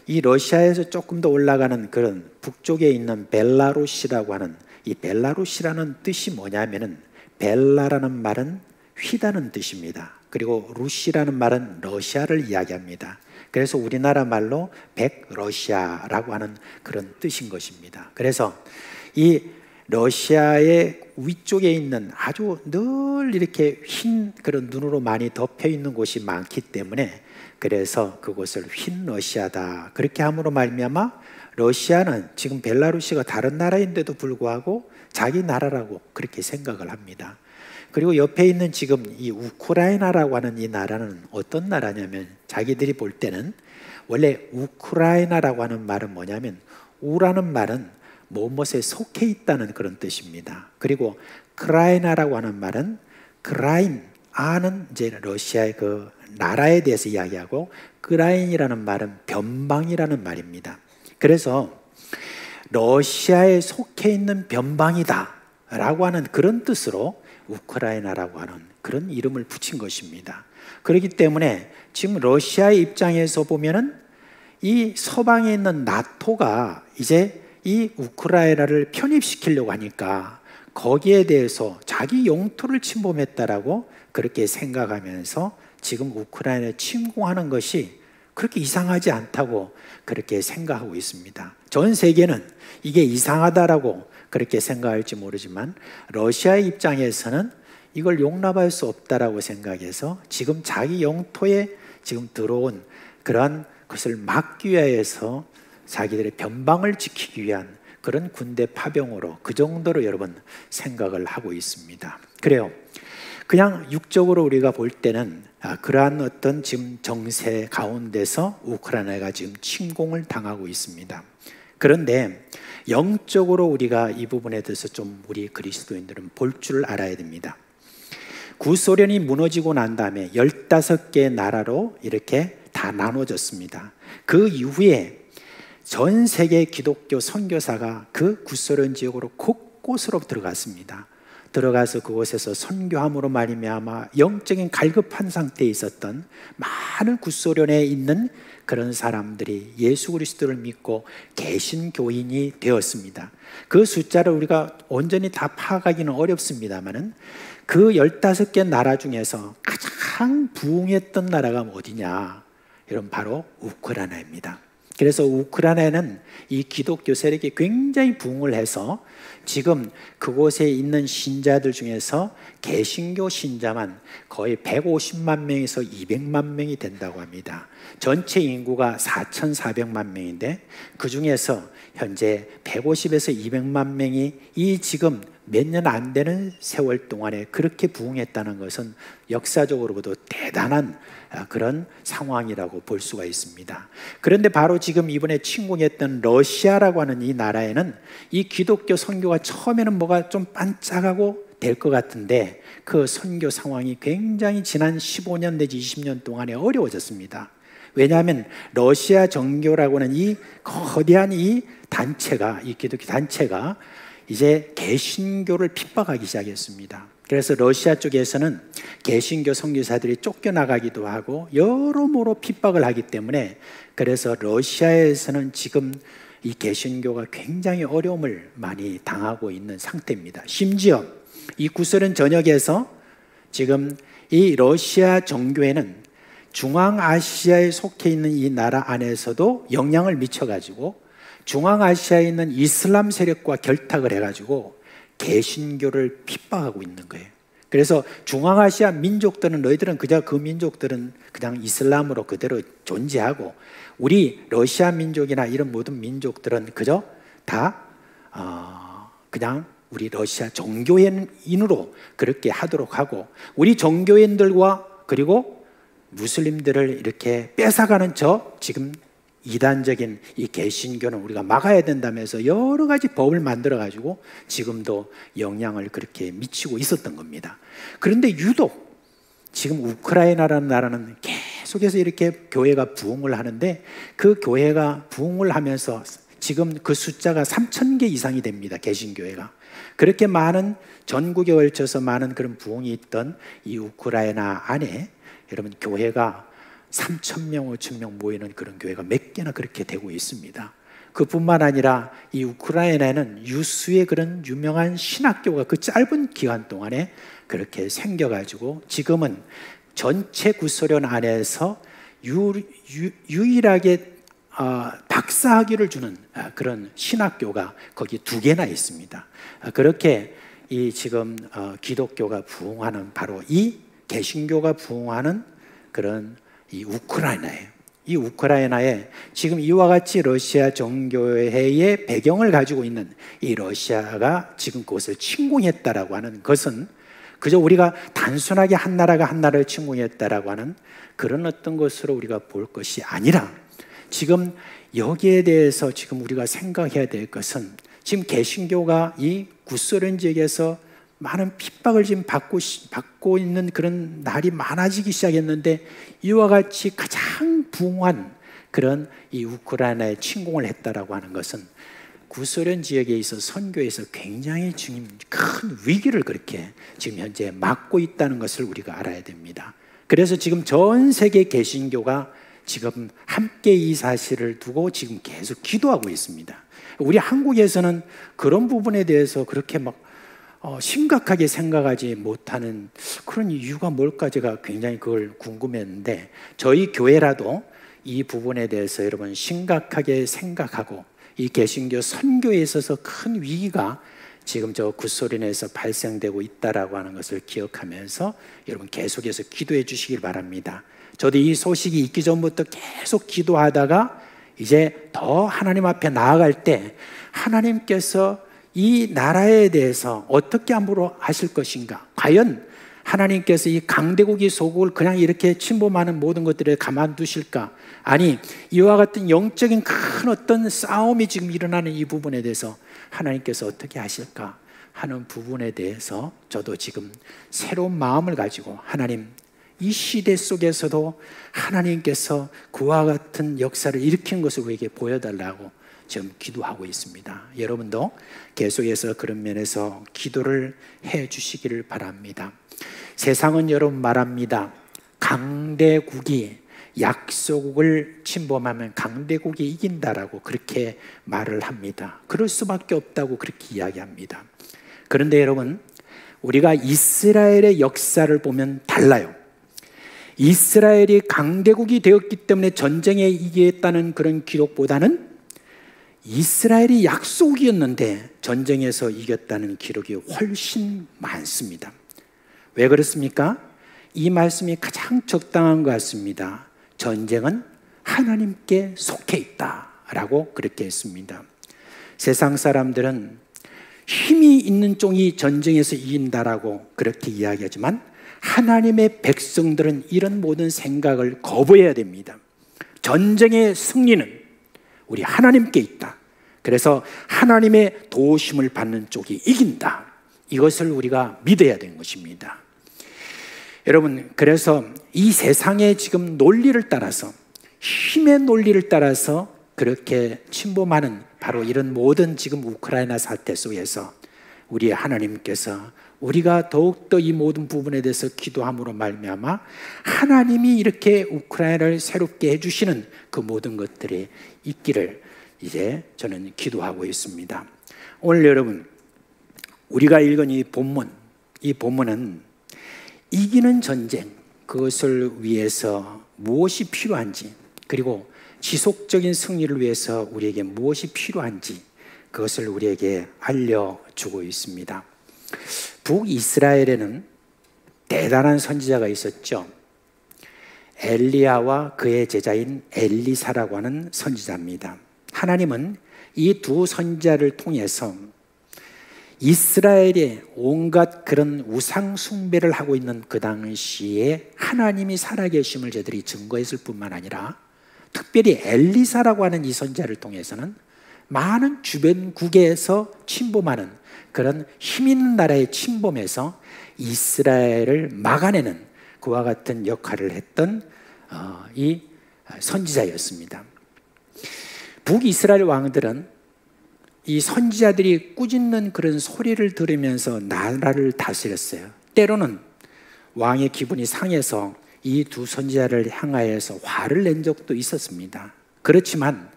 이 러시아에서 조금 더 올라가는 그런 북쪽에 있는 벨라루시라고 하는, 이 벨라루시라는 뜻이 뭐냐면은 벨라라는 말은 휘다는 뜻입니다. 그리고 루시라는 말은 러시아를 이야기합니다. 그래서 우리나라 말로 백러시아라고 하는 그런 뜻인 것입니다. 그래서 이 러시아의 위쪽에 있는 아주 늘 이렇게 흰 그런 눈으로 많이 덮여 있는 곳이 많기 때문에, 그래서 그곳을 흰 러시아다 그렇게 함으로 말미암아 러시아는 지금 벨라루시가 다른 나라인데도 불구하고 자기 나라라고 그렇게 생각을 합니다. 그리고 옆에 있는 지금 이 우크라이나라고 하는 이 나라는 어떤 나라냐면, 자기들이 볼 때는 원래 우크라이나라고 하는 말은 뭐냐면, 우라는 말은 무엇에 속해 있다는 그런 뜻입니다. 그리고 크라이나라고 하는 말은 크라인, 아는 이제 러시아의 그 나라에 대해서 이야기하고, 크라인이라는 말은 변방이라는 말입니다. 그래서 러시아에 속해 있는 변방이다 라고 하는 그런 뜻으로 우크라이나라고 하는 그런 이름을 붙인 것입니다. 그렇기 때문에 지금 러시아의 입장에서 보면은 이 서방에 있는 나토가 이제 이 우크라이나를 편입시키려고 하니까 거기에 대해서 자기 영토를 침범했다라고 그렇게 생각하면서 지금 우크라이나에 침공하는 것이 그렇게 이상하지 않다고 그렇게 생각하고 있습니다. 전 세계는 이게 이상하다라고 그렇게 생각할지 모르지만, 러시아의 입장에서는 이걸 용납할 수 없다라고 생각해서 지금 자기 영토에 지금 들어온 그러한 것을 막기 위해서 자기들의 변방을 지키기 위한 그런 군대 파병으로 그 정도로 여러분 생각을 하고 있습니다. 그래요. 그냥 육적으로 우리가 볼 때는 그러한 어떤 지금 정세 가운데서 우크라이나가 지금 침공을 당하고 있습니다. 그런데 영적으로 우리가 이 부분에 대해서 좀 우리 그리스도인들은 볼 줄 알아야 됩니다. 구소련이 무너지고 난 다음에 15개의 나라로 이렇게 다 나눠졌습니다. 그 이후에 전 세계 기독교 선교사가 그 구소련 지역으로 곳곳으로 들어갔습니다. 들어가서 그곳에서 선교함으로 말미암아 영적인 갈급한 상태에 있었던 많은 구소련에 있는 그런 사람들이 예수 그리스도를 믿고 개신교인이 되었습니다. 그 숫자를 우리가 온전히 다 파악하기는 어렵습니다만은 그 15개 나라 중에서 가장 부흥했던 나라가 어디냐? 여러분, 바로 우크라이나입니다. 그래서 우크라이나는 이 기독교 세력이 굉장히 부흥을 해서 지금 그곳에 있는 신자들 중에서 개신교 신자만 거의 150만 명에서 200만 명이 된다고 합니다. 전체 인구가 4,400만 명인데 그 중에서 현재 150에서 200만 명이 이 지금 몇 년 안 되는 세월 동안에 그렇게 부흥했다는 것은 역사적으로 봐도 대단한 그런 상황이라고 볼 수가 있습니다. 그런데 바로 지금 이번에 침공했던 러시아라고 하는 이 나라에는 이 기독교 선교가 처음에는 뭐가 좀 반짝하고 될 것 같은데 그 선교 상황이 굉장히 지난 15년 내지 20년 동안에 어려워졌습니다. 왜냐하면 러시아 정교라고 하는 이 거대한 이 단체가, 이 기독교 단체가 이제 개신교를 핍박하기 시작했습니다. 그래서 러시아 쪽에서는 개신교 선교사들이 쫓겨나가기도 하고 여러모로 핍박을 하기 때문에, 그래서 러시아에서는 지금 이 개신교가 굉장히 어려움을 많이 당하고 있는 상태입니다. 심지어 이 구소련 전역에서 지금 이 러시아 정교회는 중앙아시아에 속해 있는 이 나라 안에서도 영향을 미쳐가지고 중앙아시아에 있는 이슬람 세력과 결탁을 해가지고 개신교를 핍박하고 있는 거예요. 그래서 중앙아시아 민족들은 너희들은 그저 그 민족들은 그냥 이슬람으로 그대로 존재하고 우리 러시아 민족이나 이런 모든 민족들은 그저 다 그냥 우리 러시아 종교인으로 그렇게 하도록 하고 우리 종교인들과 그리고 무슬림들을 이렇게 뺏어가는 지금 이단적인 이 개신교는 우리가 막아야 된다면서 여러 가지 법을 만들어 가지고 지금도 영향을 그렇게 미치고 있었던 겁니다. 그런데 유독 지금 우크라이나라는 나라는 계속해서 이렇게 교회가 부흥을 하는데 그 교회가 부흥을 하면서 지금 그 숫자가 3,000개 이상이 됩니다. 개신교회가. 그렇게 많은 전국에 걸쳐서 많은 그런 부흥이 있던 이 우크라이나 안에 여러분 교회가 3,000명, 5,000명 모이는 그런 교회가 몇 개나 그렇게 되고 있습니다. 그뿐만 아니라 이 우크라이나에는 유수의 그런 유명한 신학교가 그 짧은 기간 동안에 그렇게 생겨가지고 지금은 전체 구소련 안에서 유일하게 박사학위를 주는 그런 신학교가 거기 2개나 있습니다. 그렇게 이 지금 기독교가 부흥하는 바로 이 개신교가 부흥하는 그런 이 우크라이나예요. 이 우크라이나에 지금 이와 같이 러시아 정교회의 배경을 가지고 있는 이 러시아가 지금 그것을 침공했다라고 하는 것은 그저 우리가 단순하게 한 나라가 한 나라를 침공했다라고 하는 그런 어떤 것으로 우리가 볼 것이 아니라 지금 여기에 대해서 지금 우리가 생각해야 될 것은 지금 개신교가 이 구소련 지역에서 많은 핍박을 지금 받고 있는 그런 날이 많아지기 시작했는데 이와 같이 가장 부흥한 그런 이 우크라이나에 침공을 했다라고 하는 것은 구소련 지역에 있어 선교에서 굉장히 지금 큰 위기를 그렇게 지금 현재 맞고 있다는 것을 우리가 알아야 됩니다. 그래서 지금 전 세계 개신교가 지금 함께 이 사실을 두고 지금 계속 기도하고 있습니다. 우리 한국에서는 그런 부분에 대해서 그렇게 막 심각하게 생각하지 못하는 그런 이유가 뭘까 제가 굉장히 그걸 궁금했는데 저희 교회라도 이 부분에 대해서 여러분 심각하게 생각하고 이 개신교 선교에 있어서 큰 위기가 지금 저 구소련에서 발생되고 있다라고 하는 것을 기억하면서 여러분 계속해서 기도해 주시길 바랍니다. 저도 이 소식이 있기 전부터 계속 기도하다가 이제 더 하나님 앞에 나아갈 때 하나님께서 이 나라에 대해서 어떻게 함부로 하실 것인가? 과연 하나님께서 이 강대국이 소국을 그냥 이렇게 침범하는 모든 것들을 가만두실까? 아니, 이와 같은 영적인 큰 어떤 싸움이 지금 일어나는 이 부분에 대해서 하나님께서 어떻게 하실까 하는 부분에 대해서 저도 지금 새로운 마음을 가지고 하나님, 이 시대 속에서도 하나님께서 그와 같은 역사를 일으킨 것을 우리에게 보여달라고 지금 기도하고 있습니다. 여러분도 계속해서 그런 면에서 기도를 해 주시기를 바랍니다. 세상은 여러분 말합니다. 강대국이 약소국을 침범하면 강대국이 이긴다라고 그렇게 말을 합니다. 그럴 수밖에 없다고 그렇게 이야기합니다. 그런데 여러분, 우리가 이스라엘의 역사를 보면 달라요. 이스라엘이 강대국이 되었기 때문에 전쟁에 이겼다는 그런 기록보다는 이스라엘이 약소국이었는데 전쟁에서 이겼다는 기록이 훨씬 많습니다. 왜 그렇습니까? 이 말씀이 가장 적당한 것 같습니다. 전쟁은 하나님께 속해 있다라고 그렇게 했습니다. 세상 사람들은 힘이 있는 쪽이 전쟁에서 이긴다라고 그렇게 이야기하지만 하나님의 백성들은 이런 모든 생각을 거부해야 됩니다. 전쟁의 승리는 우리 하나님께 있다. 그래서 하나님의 도우심을 받는 쪽이 이긴다. 이것을 우리가 믿어야 되는 것입니다. 여러분, 그래서 이 세상의 지금 논리를 따라서 힘의 논리를 따라서 그렇게 침범하는 바로 이런 모든 지금 우크라이나 사태 속에서 우리 하나님께서 우리가 더욱더 이 모든 부분에 대해서 기도함으로 말미암아 하나님이 이렇게 우크라이나를 새롭게 해주시는 그 모든 것들이 있기를 이제 저는 기도하고 있습니다. 오늘 여러분, 우리가 읽은 이 본문은 이기는 전쟁, 그것을 위해서 무엇이 필요한지, 그리고 지속적인 승리를 위해서 우리에게 무엇이 필요한지 그것을 우리에게 알려주고 있습니다. 북이스라엘에는 대단한 선지자가 있었죠. 엘리야와 그의 제자인 엘리사라고 하는 선지자입니다. 하나님은 이 두 선지자를 통해서 이스라엘의 온갖 그런 우상 숭배를 하고 있는 그 당시에 하나님이 살아계심을 저들이 증거했을 뿐만 아니라 특별히 엘리사라고 하는 이 선지자를 통해서는 많은 주변국에서 침범하는 그런 힘 있는 나라의 침범에서 이스라엘을 막아내는 그와 같은 역할을 했던 이 선지자였습니다. 북이스라엘 왕들은 이 선지자들이 꾸짖는 그런 소리를 들으면서 나라를 다스렸어요. 때로는 왕의 기분이 상해서 이 두 선지자를 향하여서 화를 낸 적도 있었습니다. 그렇지만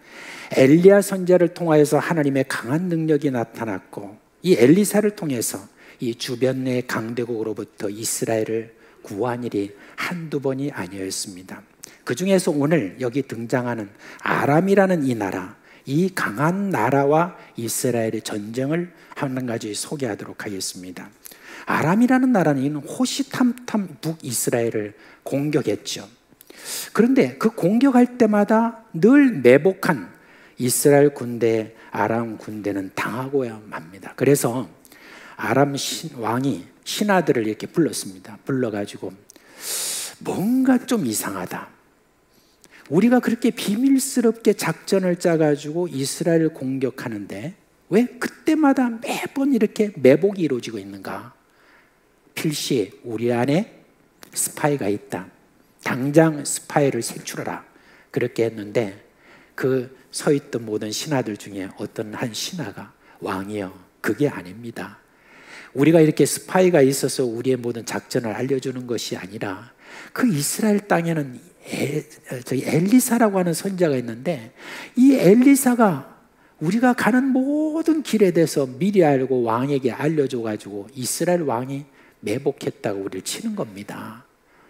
엘리야 선지자를 통하여서 하나님의 강한 능력이 나타났고 이 엘리사를 통해서 이 주변의 강대국으로부터 이스라엘을 구한 일이 한두 번이 아니었습니다. 그 중에서 오늘 여기 등장하는 아람이라는 이 나라, 이 강한 나라와 이스라엘의 전쟁을 한 가지 소개하도록 하겠습니다. 아람이라는 나라는 호시탐탐 북이스라엘을 공격했죠. 그런데 그 공격할 때마다 늘 매복한 이스라엘 군대, 아람 군대는 당하고야 맙니다. 그래서 아람 왕이 신하들을 이렇게 불렀습니다. 불러가지고 뭔가 좀 이상하다. 우리가 그렇게 비밀스럽게 작전을 짜가지고 이스라엘을 공격하는데 왜 그때마다 매번 이렇게 매복이 이루어지고 있는가? 필시 우리 안에 스파이가 있다. 당장 스파이를 색출하라. 그렇게 했는데 그 서 있던 모든 신하들 중에 어떤 한 신하가 왕이여, 그게 아닙니다. 우리가 이렇게 스파이가 있어서 우리의 모든 작전을 알려주는 것이 아니라 그 이스라엘 땅에는 저희 엘리사라고 하는 선지자가 있는데 이 엘리사가 우리가 가는 모든 길에 대해서 미리 알고 왕에게 알려줘가지고 이스라엘 왕이 매복했다고 우리를 치는 겁니다.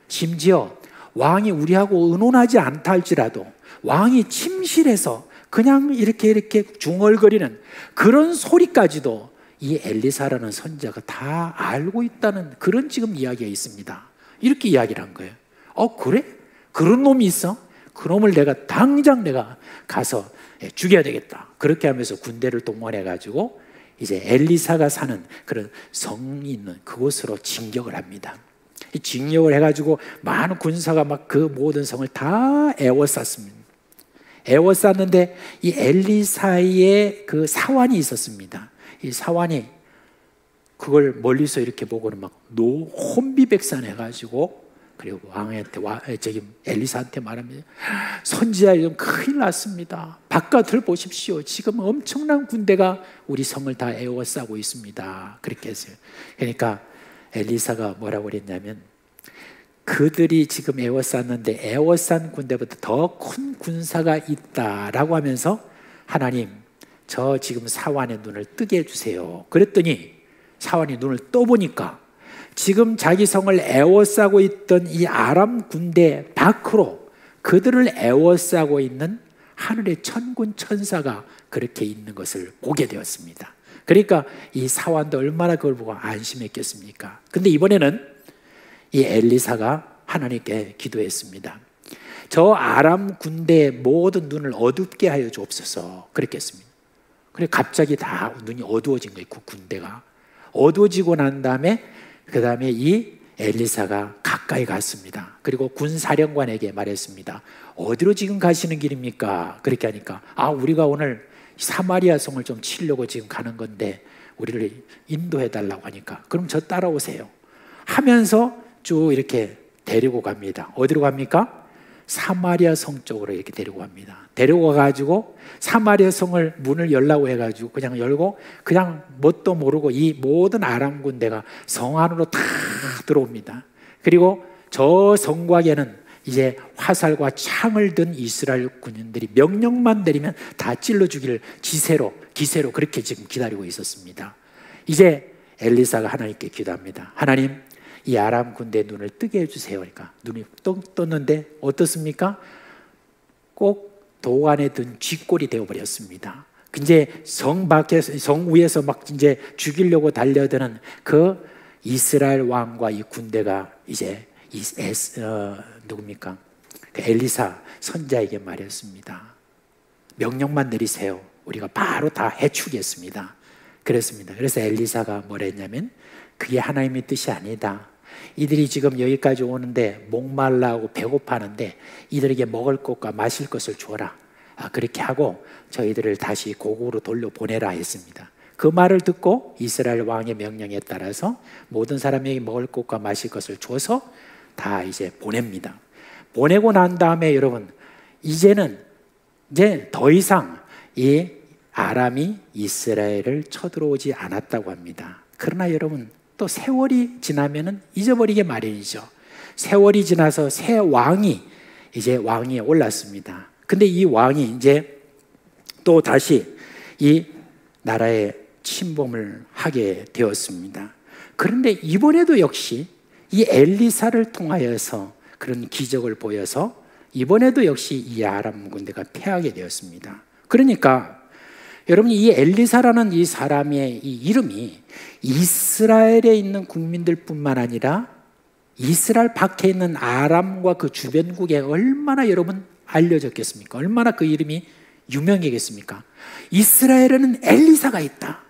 심지어 왕이 우리하고 의논하지 않다 할지라도 왕이 침실에서 그냥 이렇게 중얼거리는 그런 소리까지도 이 엘리사라는 선지자가 다 알고 있다는 그런 지금 이야기가 있습니다. 이렇게 이야기를 한 거예요. 그래? 그런 놈이 있어? 그 놈을 당장 내가 가서 죽여야 되겠다. 그렇게 하면서 군대를 동원해가지고 이제 엘리사가 사는 그런 성이 있는 그곳으로 진격을 합니다. 진격을 해가지고 많은 군사가 막 그 모든 성을 다 에워쌌습니다. 에워쌌는데 이 엘리사의 그 사환이 있었습니다. 이 사환이 그걸 멀리서 이렇게 보고는 막 혼비백산해가지고 그리고 왕한테 엘리사한테 말합니다. 선지자, 이건 큰일 났습니다. 바깥을 보십시오. 지금 엄청난 군대가 우리 성을 다 에워싸고 있습니다. 그렇게 했어요. 그러니까 엘리사가 뭐라고 그랬냐면 그들이 지금 에워쌌는데 에워싼 군대보다 더 큰 군사가 있다라고 하면서 하나님, 저 지금 사환의 눈을 뜨게 해주세요. 그랬더니 사환이 눈을 떠보니까 지금 자기 성을 에워싸고 있던 이 아람 군대 밖으로 그들을 에워싸고 있는 하늘의 천군 천사가 그렇게 있는 것을 보게 되었습니다. 그러니까 이 사환도 얼마나 그걸 보고 안심했겠습니까? 근데 이번에는 이 엘리사가 하나님께 기도했습니다. 저 아람 군대의 모든 눈을 어둡게 하여 주옵소서. 그랬겠습니다. 그래 갑자기 다 눈이 어두워진 거예요. 그 군대가 어두워지고 난 다음에 그 다음에 이 엘리사가 가까이 갔습니다. 그리고 군사령관에게 말했습니다. 어디로 지금 가시는 길입니까? 그렇게 하니까 우리가 오늘 사마리아 성을 좀 치려고 지금 가는 건데 우리를 인도해 달라고 하니까 그럼 저 따라오세요 하면서 쭉 이렇게 데리고 갑니다. 어디로 갑니까? 사마리아 성 쪽으로 이렇게 데리고 갑니다. 데리고 가가지고 사마리아 성을 문을 열라고 해가지고 그냥 열고 그냥 뭣도 모르고 이 모든 아람 군대가 성 안으로 다 들어옵니다. 그리고 저 성곽에는 이제 화살과 창을 든 이스라엘 군인들이 명령만 내리면 다 찔러 죽일 기세로 그렇게 지금 기다리고 있었습니다. 이제 엘리사가 하나님께 기도합니다. 하나님, 이 아람 군대의 눈을 뜨게 해주세요. 그러니까 눈이 떴 떴는데 어떻습니까? 꼭 도안에 든 쥐꼴이 되어버렸습니다. 이제 성 밖에서, 성 위에서 막 이제 죽이려고 달려드는 그 이스라엘 왕과 이 군대가 이제 누굽니까? 그 엘리사 선자에게 말했습니다. 명령만 내리세요. 우리가 바로 다 해치우겠습니다. 그랬습니다. 그래서 엘리사가 뭐라 했냐면 그게 하나님의 뜻이 아니다. 이들이 지금 여기까지 오는데 목말라하고 배고파하는데 이들에게 먹을 것과 마실 것을 주어라. 그렇게 하고 저희들을 다시 고국으로 돌려보내라 했습니다. 그 말을 듣고 이스라엘 왕의 명령에 따라서 모든 사람에게 먹을 것과 마실 것을 줘서 다 이제 보냅니다. 보내고 난 다음에 여러분 이제 더 이상 이 아람이 이스라엘을 쳐들어오지 않았다고 합니다. 그러나 여러분 또 세월이 지나면은 잊어버리게 마련이죠. 세월이 지나서 새 왕이 이제 왕위에 올랐습니다. 근데 이 왕이 이제 또 다시 이 나라에 침범을 하게 되었습니다. 그런데 이번에도 역시 이 엘리사를 통하여서 그런 기적을 보여서 이번에도 역시 이 아람 군대가 패하게 되었습니다. 그러니까 여러분 이 엘리사라는 이 사람의 이 이름이 이스라엘에 있는 국민들뿐만 아니라 이스라엘 밖에 있는 아람과 그 주변국에 얼마나 여러분 알려졌겠습니까? 얼마나 그 이름이 유명해겠습니까? 이스라엘에는 엘리사가 있다.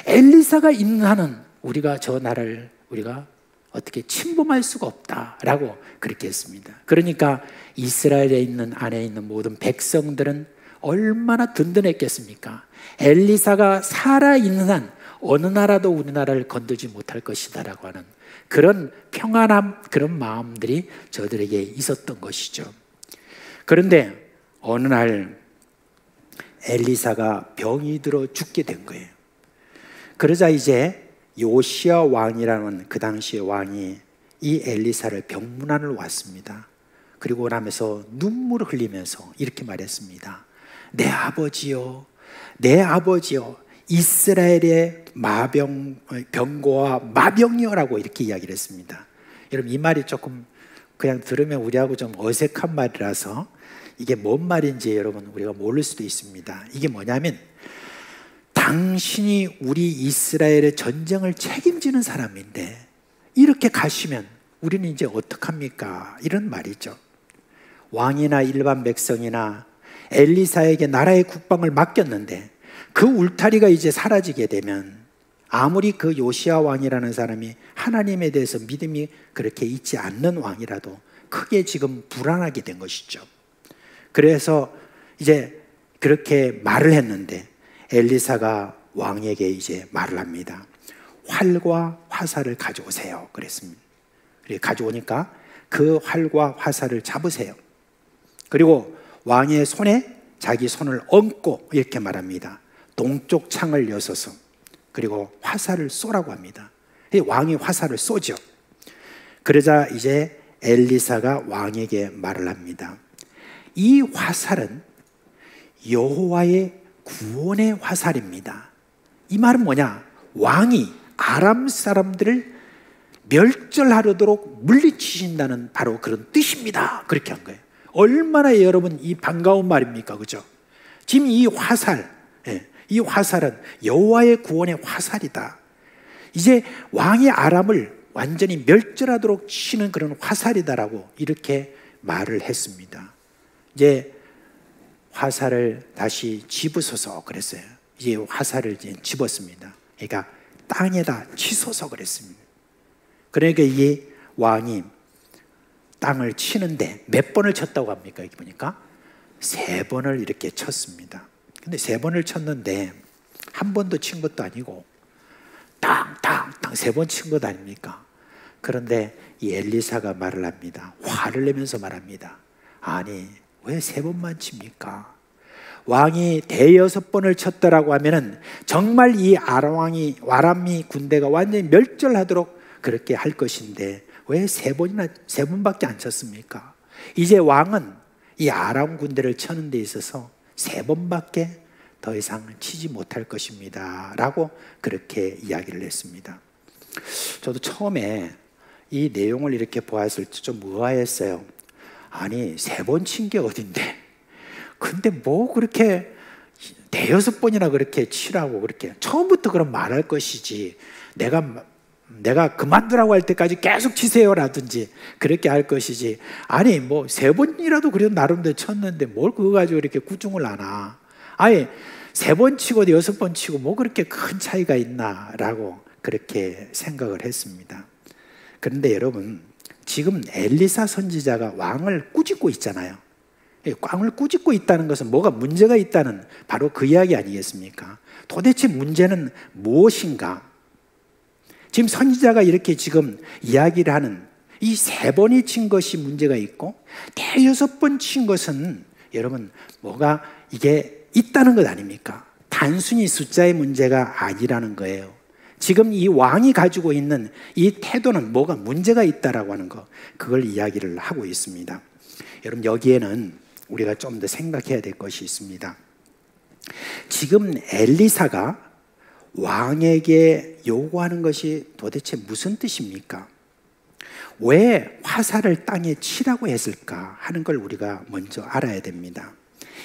엘리사가 있는 한은 우리가 저 나라를 우리가 어떻게 침범할 수가 없다라고 그렇게 했습니다. 그러니까 이스라엘에 있는 안에 있는 모든 백성들은 얼마나 든든했겠습니까? 엘리사가 살아있는 한 어느 나라도 우리나라를 건들지 못할 것이다라고 하는 그런 평안함, 그런 마음들이 저들에게 있었던 것이죠. 그런데 어느 날 엘리사가 병이 들어 죽게 된 거예요. 그러자 이제 요시야 왕이라는 그 당시의 왕이 이 엘리사를 병문안을 왔습니다. 그리고 나면서 눈물을 흘리면서 이렇게 말했습니다. 내 아버지요, 내 아버지요, 이스라엘의 병고와 마병이여라고 이렇게 이야기를 했습니다. 여러분 이 말이 조금 그냥 들으면 우리하고 좀 어색한 말이라서 이게 뭔 말인지 여러분 우리가 모를 수도 있습니다. 이게 뭐냐면 당신이 우리 이스라엘의 전쟁을 책임지는 사람인데 이렇게 가시면 우리는 이제 어떡합니까? 이런 말이죠. 왕이나 일반 백성이나 엘리사에게 나라의 국방을 맡겼는데 그 울타리가 이제 사라지게 되면 아무리 그 요시야 왕이라는 사람이 하나님에 대해서 믿음이 그렇게 있지 않는 왕이라도 크게 지금 불안하게 된 것이죠. 그래서 이제 그렇게 말을 했는데 엘리사가 왕에게 이제 말을 합니다. 활과 화살을 가져오세요. 그랬습니다. 가져오니까 그 활과 화살을 잡으세요. 그리고 왕의 손에 자기 손을 얹고 이렇게 말합니다. 동쪽 창을 여서서 그리고 화살을 쏘라고 합니다. 왕이 화살을 쏘죠. 그러자 이제 엘리사가 왕에게 말을 합니다. 이 화살은 여호와의 구원의 화살입니다. 이 말은 뭐냐? 왕이 아람 사람들을 멸절하도록 물리치신다는 바로 그런 뜻입니다. 그렇게 한 거예요. 얼마나 여러분 이 반가운 말입니까? 그죠? 지금 이 화살, 이 화살은 여호와의 구원의 화살이다. 이제 왕이 아람을 완전히 멸절하도록 치는 그런 화살이다라고 이렇게 말을 했습니다. 이제 화살을 다시 집으소서 그랬어요. 이제 화살을 이제 집었습니다. 그러니까 땅에다 치소서 그랬습니다. 그러니까 이 왕이 땅을 치는데 몇 번을 쳤다고 합니까? 여기 보니까 3번을 이렇게 쳤습니다. 근데 3번을 쳤는데 한 번도 친 것도 아니고 땅땅땅 3번 친 것 아닙니까? 그런데 이 엘리사가 말을 합니다. 화를 내면서 말합니다. 아니 왜 3번만 칩니까? 왕이 5번을 쳤더라고 하면은 정말 이 아람이 군대가 완전히 멸절하도록 그렇게 할 것인데 왜 3번밖에 안 쳤습니까? 이제 왕은 이 아람 군대를 쳐는 데 있어서 3번밖에 더 이상 치지 못할 것입니다 라고 그렇게 이야기를 했습니다. 저도 처음에 이 내용을 이렇게 보았을 때 좀 의아했어요. 아니 3번 친 게 어딘데? 근데 뭐 그렇게 5번이나 그렇게 치라고 그렇게 처음부터 그럼 말할 것이지 내가 그만두라고 할 때까지 계속 치세요라든지 그렇게 할 것이지, 아니 뭐 3번이라도 그래도 나름대로 쳤는데 뭘 그거 가지고 이렇게 구중을 하나. 아니 3번 치고 6번 치고 뭐 그렇게 큰 차이가 있나라고 그렇게 생각을 했습니다. 그런데 여러분, 지금 엘리사 선지자가 왕을 꾸짖고 있잖아요. 왕을 꾸짖고 있다는 것은 뭐가 문제가 있다는 바로 그 이야기 아니겠습니까? 도대체 문제는 무엇인가? 지금 선지자가 이렇게 지금 이야기를 하는 이 3번이 친 것이 문제가 있고 6번 친 것은 여러분 뭐가 이게 있다는 것 아닙니까? 단순히 숫자의 문제가 아니라는 거예요. 지금 이 왕이 가지고 있는 이 태도는 뭐가 문제가 있다라고 하는 거, 그걸 이야기를 하고 있습니다. 여러분 여기에는 우리가 좀 더 생각해야 될 것이 있습니다. 지금 엘리사가 왕에게 요구하는 것이 도대체 무슨 뜻입니까? 왜 화살을 땅에 치라고 했을까 하는 걸 우리가 먼저 알아야 됩니다.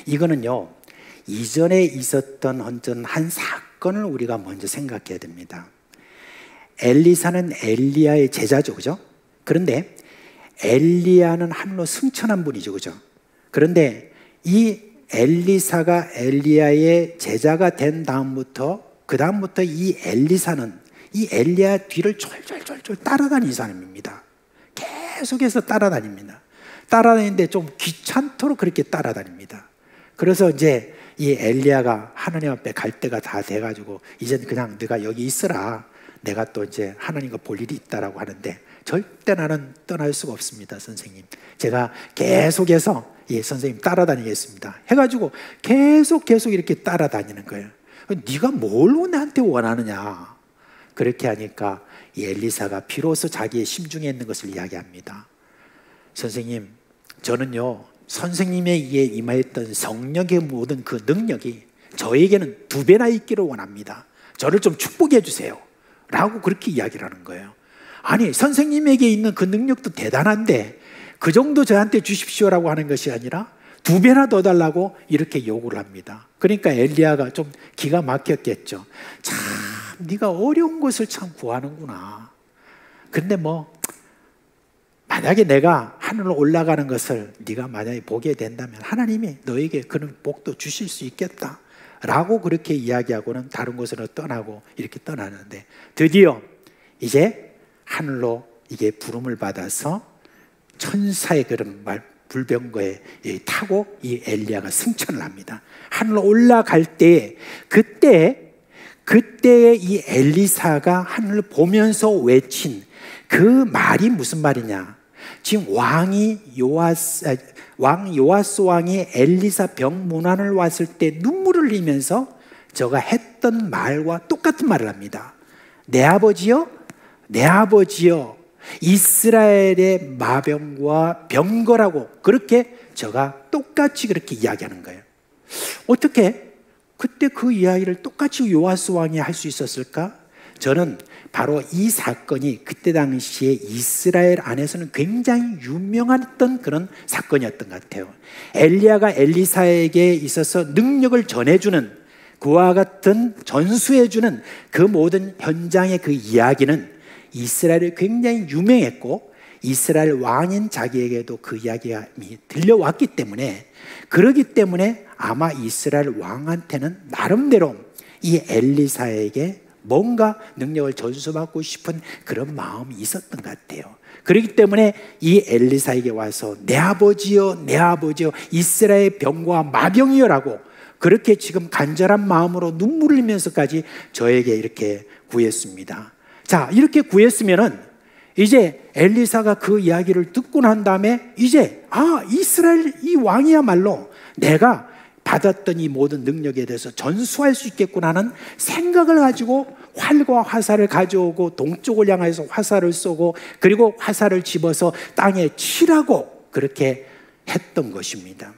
이거는요, 이전에 있었던 어떤 한 사건을 우리가 먼저 생각해야 됩니다. 엘리사는 엘리야의 제자죠, 그죠? 그런데 엘리야는 하늘로 승천한 분이죠, 그죠? 그런데 이 엘리사가 엘리야의 제자가 된 다음부터 이 엘리사는 이 엘리야 뒤를 쫄쫄쫄쫄 따라다니는 사람입니다. 계속해서 따라다닙니다. 따라다니는데 좀 귀찮도록 그렇게 따라다닙니다. 그래서 이제 이 엘리야가 하나님 앞에 갈 때가 다 돼가지고 이제 그냥 네가 여기 있으라, 내가 또 이제 하나님과 볼 일이 있다라고 하는데, 절대 나는 떠날 수가 없습니다, 선생님. 제가 계속해서 선생님 따라다니겠습니다 해가지고 계속 이렇게 따라다니는 거예요. 네가 뭘 나한테 원하느냐? 그렇게 하니까 이 엘리사가 비로소 자기의 심중에 있는 것을 이야기합니다. 선생님, 저는요 선생님에게 임하였던 성령의 모든 그 능력이 저에게는 2배나 있기를 원합니다. 저를 좀 축복해 주세요 라고 그렇게 이야기를 하는 거예요. 아니 선생님에게 있는 그 능력도 대단한데 그 정도 저한테 주십시오라고 하는 것이 아니라 2배나 더 달라고 이렇게 요구를 합니다. 그러니까 엘리야가 좀 기가 막혔겠죠. 참 네가 어려운 것을 참 구하는구나. 근데 뭐 만약에 내가 하늘로 올라가는 것을 네가 만약에 보게 된다면 하나님이 너에게 그런 복도 주실 수 있겠다 라고 그렇게 이야기하고는 다른 곳으로 떠나고 이렇게 떠나는데, 드디어 이제 하늘로 이게 부름을 받아서 천사의 그런 불병거에 타고 이 엘리야가 승천을 합니다. 하늘로 올라갈 때 그때 이 엘리사가 하늘을 보면서 외친 그 말이 무슨 말이냐? 지금 왕 요아스 왕이 엘리사 병문안을 왔을 때 눈물을 흘리면서 저가 했던 말과 똑같은 말을 합니다. 내 아버지여, 이스라엘의 마병과 병거라고 그렇게 저가 똑같이 그렇게 이야기하는 거예요. 어떻게 그때 그 이야기를 똑같이 요아스 왕이 할 수 있었을까? 저는 바로 이 사건이 그때 당시에 이스라엘 안에서는 굉장히 유명했던 그런 사건이었던 것 같아요. 엘리야가 엘리사에게 있어서 능력을 전해주는, 그와 같은 전수해주는 그 모든 현장의 그 이야기는 이스라엘이 굉장히 유명했고 이스라엘 왕인 자기에게도 그 이야기가 들려왔기 때문에, 그러기 때문에 아마 이스라엘 왕한테는 나름대로 이 엘리사에게 뭔가 능력을 전수받고 싶은 그런 마음이 있었던 것 같아요. 그렇기 때문에 이 엘리사에게 와서 내 아버지여 이스라엘 병과 마병이여라고 그렇게 지금 간절한 마음으로 눈물을 흘리면서까지 저에게 이렇게 구했습니다. 자, 이렇게 구했으면은 이제 엘리사가 그 이야기를 듣고 난 다음에 이제 이스라엘 이 왕이야말로 내가 받았던 이 모든 능력에 대해서 전수할 수 있겠구나 하는 생각을 가지고 활과 화살을 가져오고 동쪽을 향해서 화살을 쏘고 그리고 화살을 집어서 땅에 치라고 그렇게 했던 것입니다.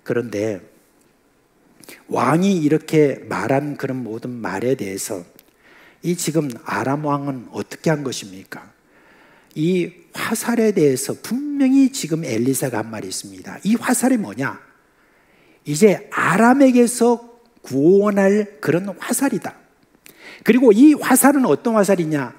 그런데 왕이 이렇게 말한 그런 모든 말에 대해서 이 지금 아람 왕은 어떻게 한 것입니까? 이 화살에 대해서 분명히 지금 엘리사가 한 말이 있습니다. 이 화살이 뭐냐? 이제 아람에게서 구원할 그런 화살이다. 그리고 이 화살은 어떤 화살이냐?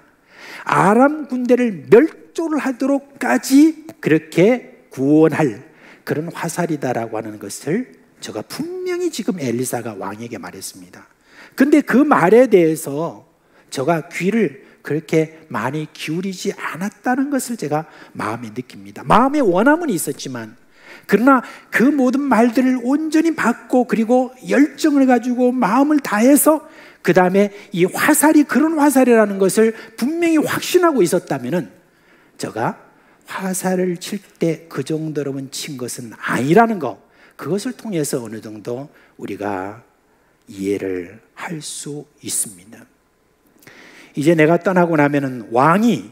아람 군대를 멸조를 하도록까지 그렇게 구원할 그런 화살이다라고 하는 것을 제가 분명히 지금 엘리사가 왕에게 말했습니다. 근데 그 말에 대해서 제가 귀를 그렇게 많이 기울이지 않았다는 것을 제가 마음에 느낍니다. 마음에 원함은 있었지만, 그러나 그 모든 말들을 온전히 받고 그리고 열정을 가지고 마음을 다해서 그 다음에 이 화살이 그런 화살이라는 것을 분명히 확신하고 있었다면 제가 화살을 칠 때 그 정도로만 친 것은 아니라는 거, 그것을 통해서 어느 정도 우리가 이해를 할 수 있습니다. 이제 내가 떠나고 나면은 왕이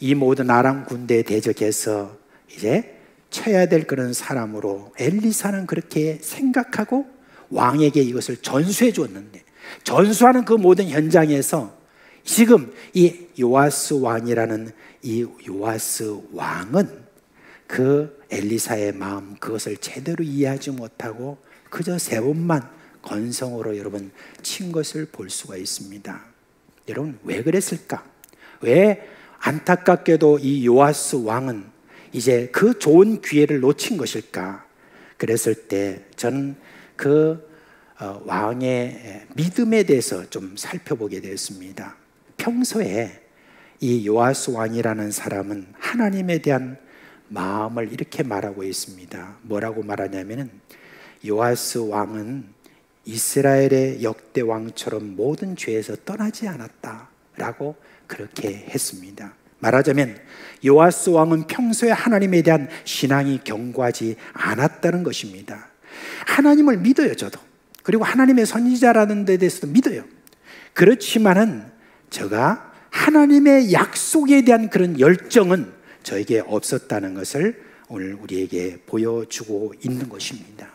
이 모든 아람 군대에 대적해서 이제 쳐야 될 그런 사람으로 엘리사는 그렇게 생각하고 왕에게 이것을 전수해 줬는데, 전수하는 그 모든 현장에서 지금 이 요아스 왕이라는 이 요아스 왕은 그 엘리사의 마음, 그것을 제대로 이해하지 못하고 그저 3번만 건성으로 여러분 친 것을 볼 수가 있습니다. 여러분 왜 그랬을까? 왜 안타깝게도 이 요아스 왕은 이제 그 좋은 기회를 놓친 것일까? 그랬을 때 저는 그 왕의 믿음에 대해서 좀 살펴보게 되었습니다. 평소에 이 요아스 왕이라는 사람은 하나님에 대한 마음을 이렇게 말하고 있습니다. 뭐라고 말하냐면은, 요아스 왕은 이스라엘의 역대 왕처럼 모든 죄에서 떠나지 않았다라고 그렇게 했습니다. 말하자면 요아스 왕은 평소에 하나님에 대한 신앙이 견고하지 않았다는 것입니다. 하나님을 믿어요, 저도. 그리고 하나님의 선지자라는 데 대해서도 믿어요. 그렇지만은 제가 하나님의 약속에 대한 그런 열정은 저에게 없었다는 것을 오늘 우리에게 보여주고 있는 것입니다.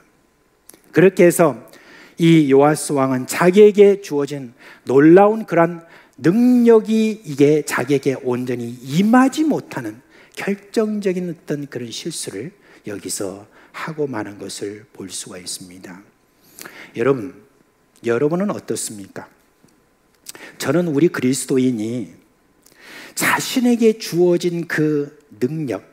그렇게 해서 이 요아스 왕은 자기에게 주어진 놀라운 그런 능력이 이게 자기에게 온전히 임하지 못하는 결정적인 어떤 그런 실수를 여기서 하고 마는 것을 볼 수가 있습니다. 여러분은 어떻습니까? 저는 우리 그리스도인이 자신에게 주어진 그 능력,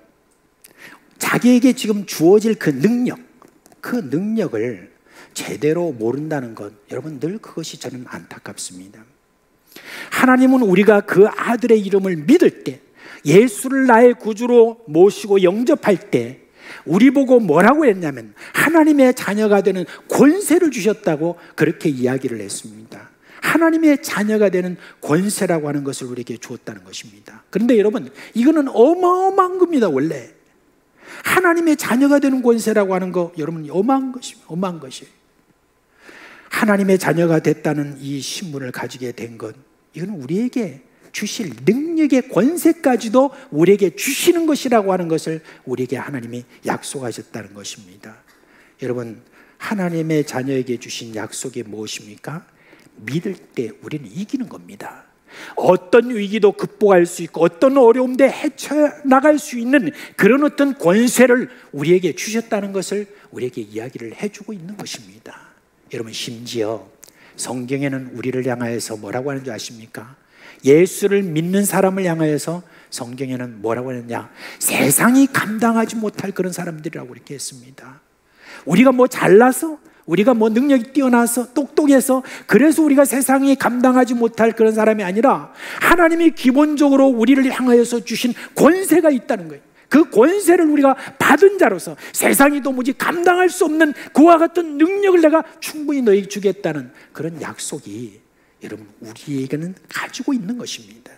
자기에게 지금 주어질 그 능력을 제대로 모른다는 것, 여러분 늘 그것이 저는 안타깝습니다. 하나님은 우리가 그 아들의 이름을 믿을 때, 예수를 나의 구주로 모시고 영접할 때 우리 보고 뭐라고 했냐면 하나님의 자녀가 되는 권세를 주셨다고 그렇게 이야기를 했습니다. 하나님의 자녀가 되는 권세라고 하는 것을 우리에게 주었다는 것입니다. 그런데 여러분, 이거는 어마어마한 겁니다. 원래 하나님의 자녀가 되는 권세라고 하는 거, 여러분 어마한 것입니다. 어마한 것이에요. 하나님의 자녀가 됐다는 이 신분을 가지게 된 것, 이건 우리에게 주실 능력의 권세까지도 우리에게 주시는 것이라고 하는 것을 우리에게 하나님이 약속하셨다는 것입니다. 여러분, 하나님의 자녀에게 주신 약속이 무엇입니까? 믿을 때 우리는 이기는 겁니다. 어떤 위기도 극복할 수 있고 어떤 어려움도 헤쳐나갈 수 있는 그런 어떤 권세를 우리에게 주셨다는 것을 우리에게 이야기를 해주고 있는 것입니다. 여러분, 심지어 성경에는 우리를 향하여서 뭐라고 하는지 아십니까? 예수를 믿는 사람을 향하여서 성경에는 뭐라고 하느냐? 세상이 감당하지 못할 그런 사람들이라고 이렇게 했습니다. 우리가 뭐 잘나서, 우리가 뭐 능력이 뛰어나서 똑똑해서 그래서 우리가 세상이 감당하지 못할 그런 사람이 아니라 하나님이 기본적으로 우리를 향하여서 주신 권세가 있다는 거예요. 그 권세를 우리가 받은 자로서 세상이 도무지 감당할 수 없는 그와 같은 능력을 내가 충분히 너에게 주겠다는 그런 약속이 여러분 우리에게는 가지고 있는 것입니다.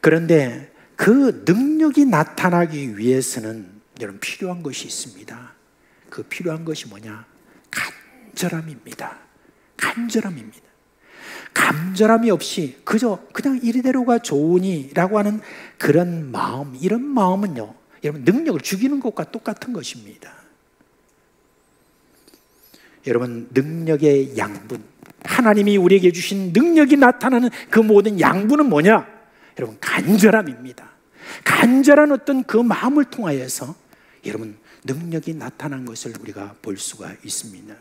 그런데 그 능력이 나타나기 위해서는 여러분 필요한 것이 있습니다. 그 필요한 것이 뭐냐? 간절함입니다. 간절함입니다. 간절함이 없이 그저 그냥 이리대로가 좋으니라고 하는 그런 마음, 이런 마음은요, 여러분 능력을 죽이는 것과 똑같은 것입니다. 여러분, 능력의 양분, 하나님이 우리에게 주신 능력이 나타나는 그 모든 양분은 뭐냐? 여러분 간절함입니다. 간절한 어떤 그 마음을 통하여서 여러분 능력이 나타난 것을 우리가 볼 수가 있습니다.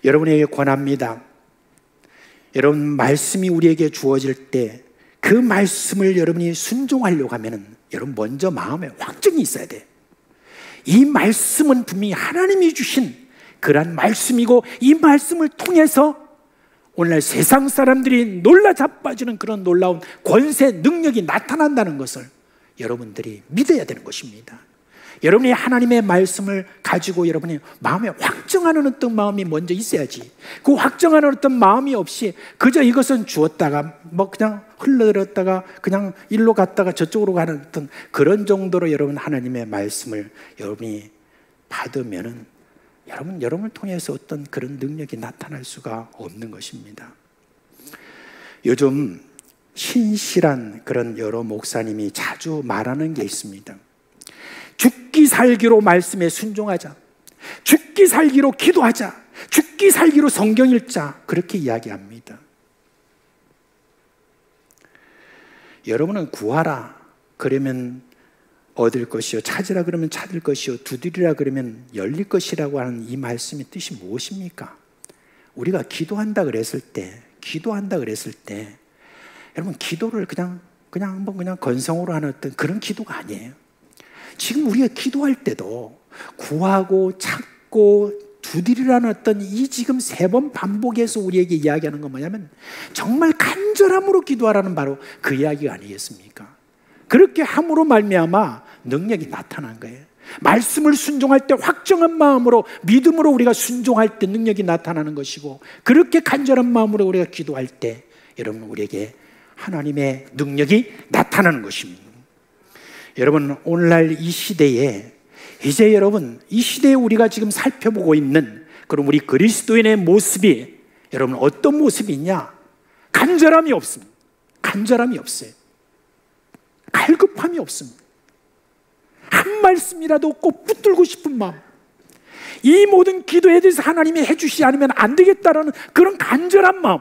여러분에게 권합니다. 여러분 말씀이 우리에게 주어질 때 그 말씀을 여러분이 순종하려고 하면은 여러분 먼저 마음에 확증이 있어야 돼. 이 말씀은 분명히 하나님이 주신 그러한 말씀이고 이 말씀을 통해서 오늘날 세상 사람들이 놀라 자빠지는 그런 놀라운 권세, 능력이 나타난다는 것을 여러분들이 믿어야 되는 것입니다. 여러분이 하나님의 말씀을 가지고 여러분이 마음에 확정하는 어떤 마음이 먼저 있어야지. 그 확정하는 어떤 마음이 없이 그저 이것은 주었다가 뭐 그냥 흘러들었다가 그냥 일로 갔다가 저쪽으로 가는 어떤 그런 정도로 여러분 하나님의 말씀을 여러분이 받으면은 여러분을 통해서 어떤 그런 능력이 나타날 수가 없는 것입니다. 요즘 신실한 그런 여러 목사님이 자주 말하는 게 있습니다. 죽기 살기로 말씀에 순종하자. 죽기 살기로 기도하자. 죽기 살기로 성경 읽자. 그렇게 이야기합니다. 여러분은 구하라 그러면 얻을 것이요, 찾으라 그러면 찾을 것이요, 두드리라 그러면 열릴 것이라고 하는 이 말씀의 뜻이 무엇입니까? 우리가 기도한다 그랬을 때 여러분 기도를 그냥 건성으로 하는 어떤 그런 기도가 아니에요. 지금 우리가 기도할 때도 구하고 찾고 두드리라는 어떤 이 지금 3번 반복해서 우리에게 이야기하는 건 뭐냐면 정말 간절함으로 기도하라는 바로 그 이야기가 아니겠습니까? 그렇게 함으로 말미암아 능력이 나타난 거예요. 말씀을 순종할 때 확정한 마음으로 믿음으로 우리가 순종할 때 능력이 나타나는 것이고 그렇게 간절한 마음으로 우리가 기도할 때 여러분 우리에게 하나님의 능력이 나타나는 것입니다. 여러분 오늘날 이 시대에 이제 여러분 이 시대에 우리가 지금 살펴보고 있는 그럼 우리 그리스도인의 모습이 여러분 어떤 모습이 있냐? 간절함이 없습니다. 간절함이 없어요. 갈급함이 없습니다. 한 말씀이라도 꼭 붙들고 싶은 마음, 이 모든 기도에 대해서 하나님이 해주시지 않으면 안 되겠다라는 그런 간절한 마음,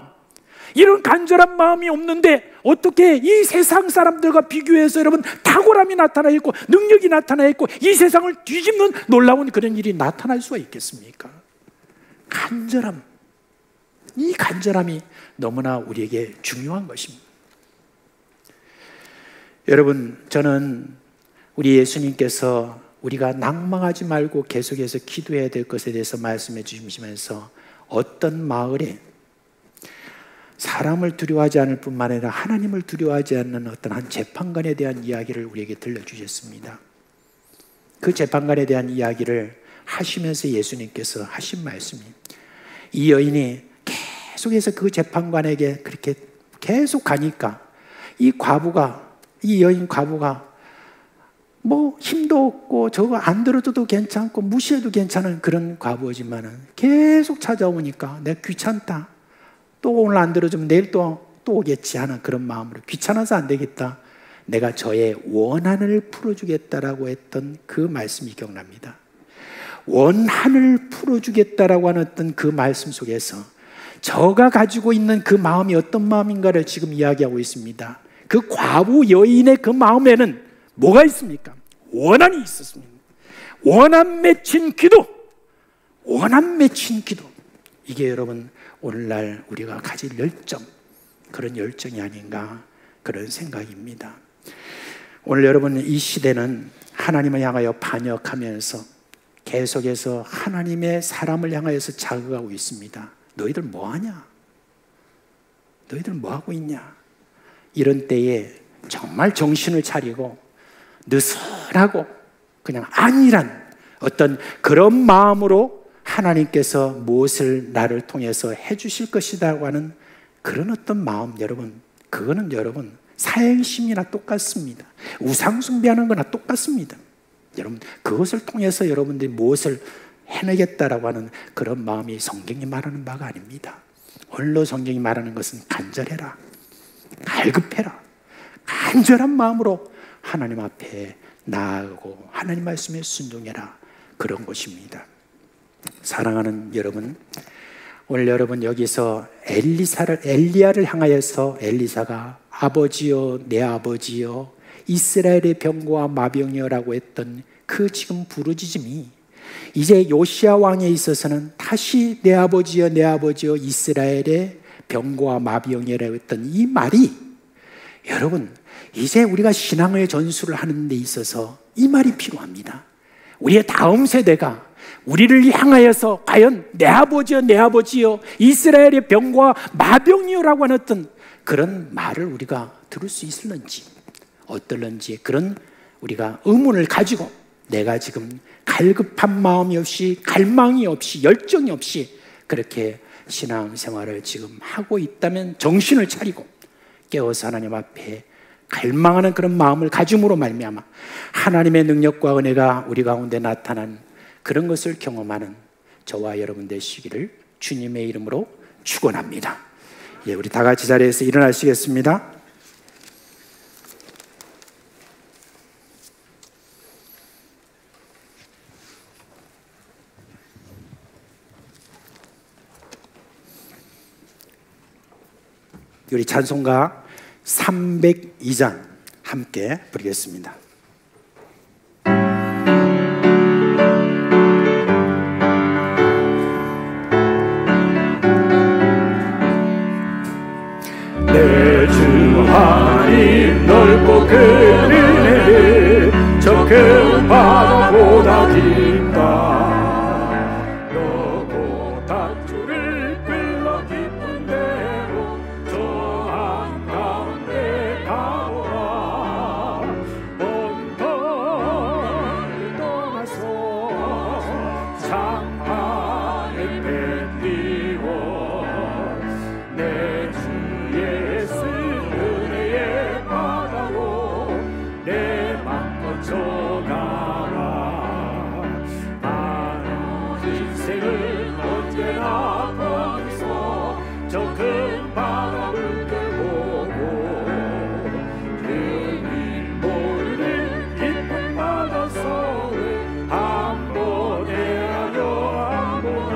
이런 간절한 마음이 없는데 어떻게 이 세상 사람들과 비교해서 여러분 탁월함이 나타나 있고 능력이 나타나 있고 이 세상을 뒤집는 놀라운 그런 일이 나타날 수가 있겠습니까? 간절함, 이 간절함이 너무나 우리에게 중요한 것입니다. 여러분 저는 우리 예수님께서 우리가 낭망하지 말고 계속해서 기도해야 될 것에 대해서 말씀해 주시면서 어떤 마을에 사람을 두려워하지 않을 뿐만 아니라 하나님을 두려워하지 않는 어떤 한 재판관에 대한 이야기를 우리에게 들려주셨습니다. 그 재판관에 대한 이야기를 하시면서 예수님께서 하신 말씀이 이 여인이 계속해서 그 재판관에게 그렇게 계속 가니까 이 여인 과부가 뭐 힘도 없고 저거 안 들어줘도 괜찮고 무시해도 괜찮은 그런 과부지만은 계속 찾아오니까 내가 귀찮다. 또 오늘 안 들어주면 내일 또 오겠지 하는 그런 마음으로 귀찮아서 안 되겠다. 내가 저의 원한을 풀어주겠다라고 했던 그 말씀이 기억납니다. 원한을 풀어주겠다라고 하는 어떤 그 말씀 속에서 저가 가지고 있는 그 마음이 어떤 마음인가를 지금 이야기하고 있습니다. 그 과부 여인의 그 마음에는 뭐가 있습니까? 원한이 있었습니다. 원한 맺힌 기도. 이게 여러분 오늘날 우리가 가질 열정, 그런 열정이 아닌가 그런 생각입니다. 오늘 여러분 이 시대는 하나님을 향하여 반역하면서 계속해서 하나님의 사람을 향하여서 자극하고 있습니다. 너희들 뭐하냐? 너희들 뭐하고 있냐? 이런 때에 정말 정신을 차리고 느슨하고 그냥 안일한 어떤 그런 마음으로 하나님께서 무엇을 나를 통해서 해주실 것이라고 하는 그런 어떤 마음, 여러분 그거는 여러분 사행심이나 똑같습니다. 우상숭배하는 거나 똑같습니다. 여러분 그것을 통해서 여러분들이 무엇을 해내겠다라고 하는 그런 마음이 성경이 말하는 바가 아닙니다. 오늘로 성경이 말하는 것은 간절해라, 갈급해라, 간절한 마음으로 하나님 앞에 나아가고 하나님 말씀에 순종해라, 그런 것입니다. 사랑하는 여러분, 오늘 여러분 여기서 엘리야를 향하여서 엘리사가 아버지여 내 아버지여 이스라엘의 병과 마병이여라고 했던 그 지금 부르짖음이 이제 요시야 왕에 있어서는 다시 내 아버지여 이스라엘의 병과 마병이여라고 했던 이 말이, 여러분 이제 우리가 신앙의 전수를 하는 데 있어서 이 말이 필요합니다. 우리의 다음 세대가 우리를 향하여서 과연 내 아버지여 이스라엘의 병과 마병이여라고 하는 어떤 그런 말을 우리가 들을 수 있을런지 어떨런지, 그런 우리가 의문을 가지고 내가 지금 갈급한 마음이 없이 갈망이 없이 열정이 없이 그렇게 신앙생활을 지금 하고 있다면 정신을 차리고 깨어서 하나님 앞에 갈망하는 그런 마음을 가짐으로 말미암아 하나님의 능력과 은혜가 우리 가운데 나타난 그런 것을 경험하는 저와 여러분 되시기를 주님의 이름으로 축원합니다. 예, 우리 다 같이 자리에서 일어나시겠습니다. 우리 찬송가 302장 함께 부르겠습니다. 내 주 하나님 넓고 큰 은혜를 저 큰 바다보다 깊다. 너고 닷줄을 끌러 깊은 대로 저 한가운데 가보라. 언덕을 떠나서 창하에 뱉리워 내 주 예수 은혜의 바다로 내 맘 거쳐가라. 나는 인생을 언제나 거기서 저 큰 바다를 끌보고 그일 모르는 깊은 바닷속을 한 번에 하여 안 보나.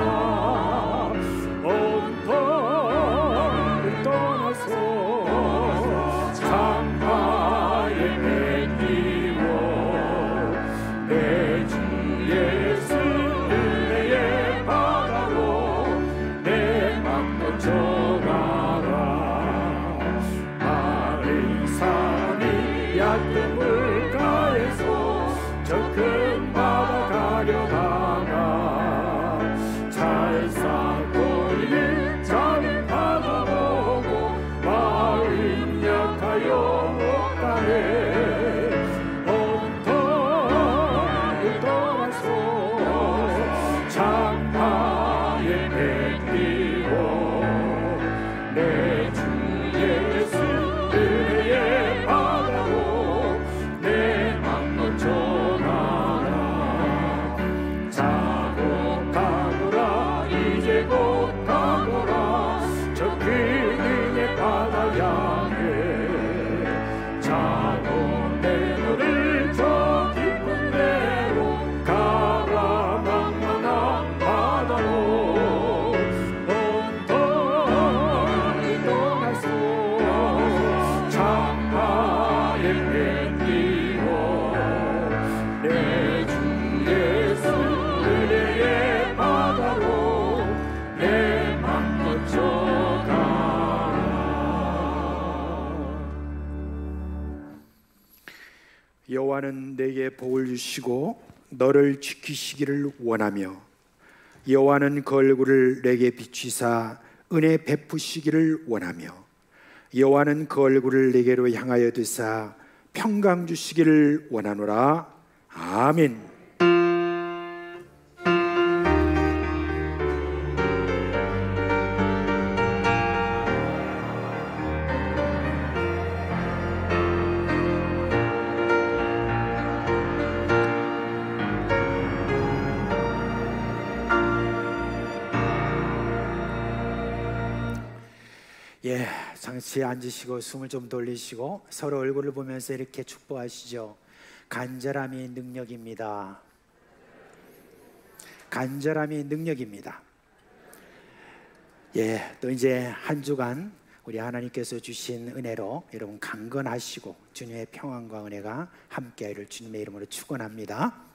언덕을 떠나서 창하에 뱉리워 내 주 예수 은혜의 바다로 내 맘 거쳐가라. 아래 산이 얕은 물가에서 저 큰 바다 가려다가 찰싹거리는 작은 바다 보고 마음 약하여 못 가네. 언덕을 떠나서 창하에 뱉리워 내 주 예수 은혜의 바다로 내 맘 거쳐가라. 자고 가거라 이제 곧 가거라 저 큰 은혜 바다 향해. 자고 내 너를 저 깊은 데로 가라. 망망한 바다로 언덕을 떠나서 창하에 뱉리워 내 주 예수 은혜의 바다로 내 맘 거쳐가라. 여호와는 내게 복을 주시고 너를 지키시기를 원하며 여호와는 그 얼굴을 내게 비추사 은혜 베푸시기를 원하며 여호와는 그 얼굴을 내게로 향하여 드사 평강 주시기를 원하노라. 아멘. 예, 잠시 앉으시고 숨을 좀 돌리시고 서로 얼굴을 보면서 이렇게 축복하시죠. 간절함이 능력입니다. 간절함이 능력입니다. 예, 또 이제 한 주간 우리 하나님께서 주신 은혜로 여러분 강건하시고 주님의 평안과 은혜가 함께하기를 주님의 이름으로 축원합니다.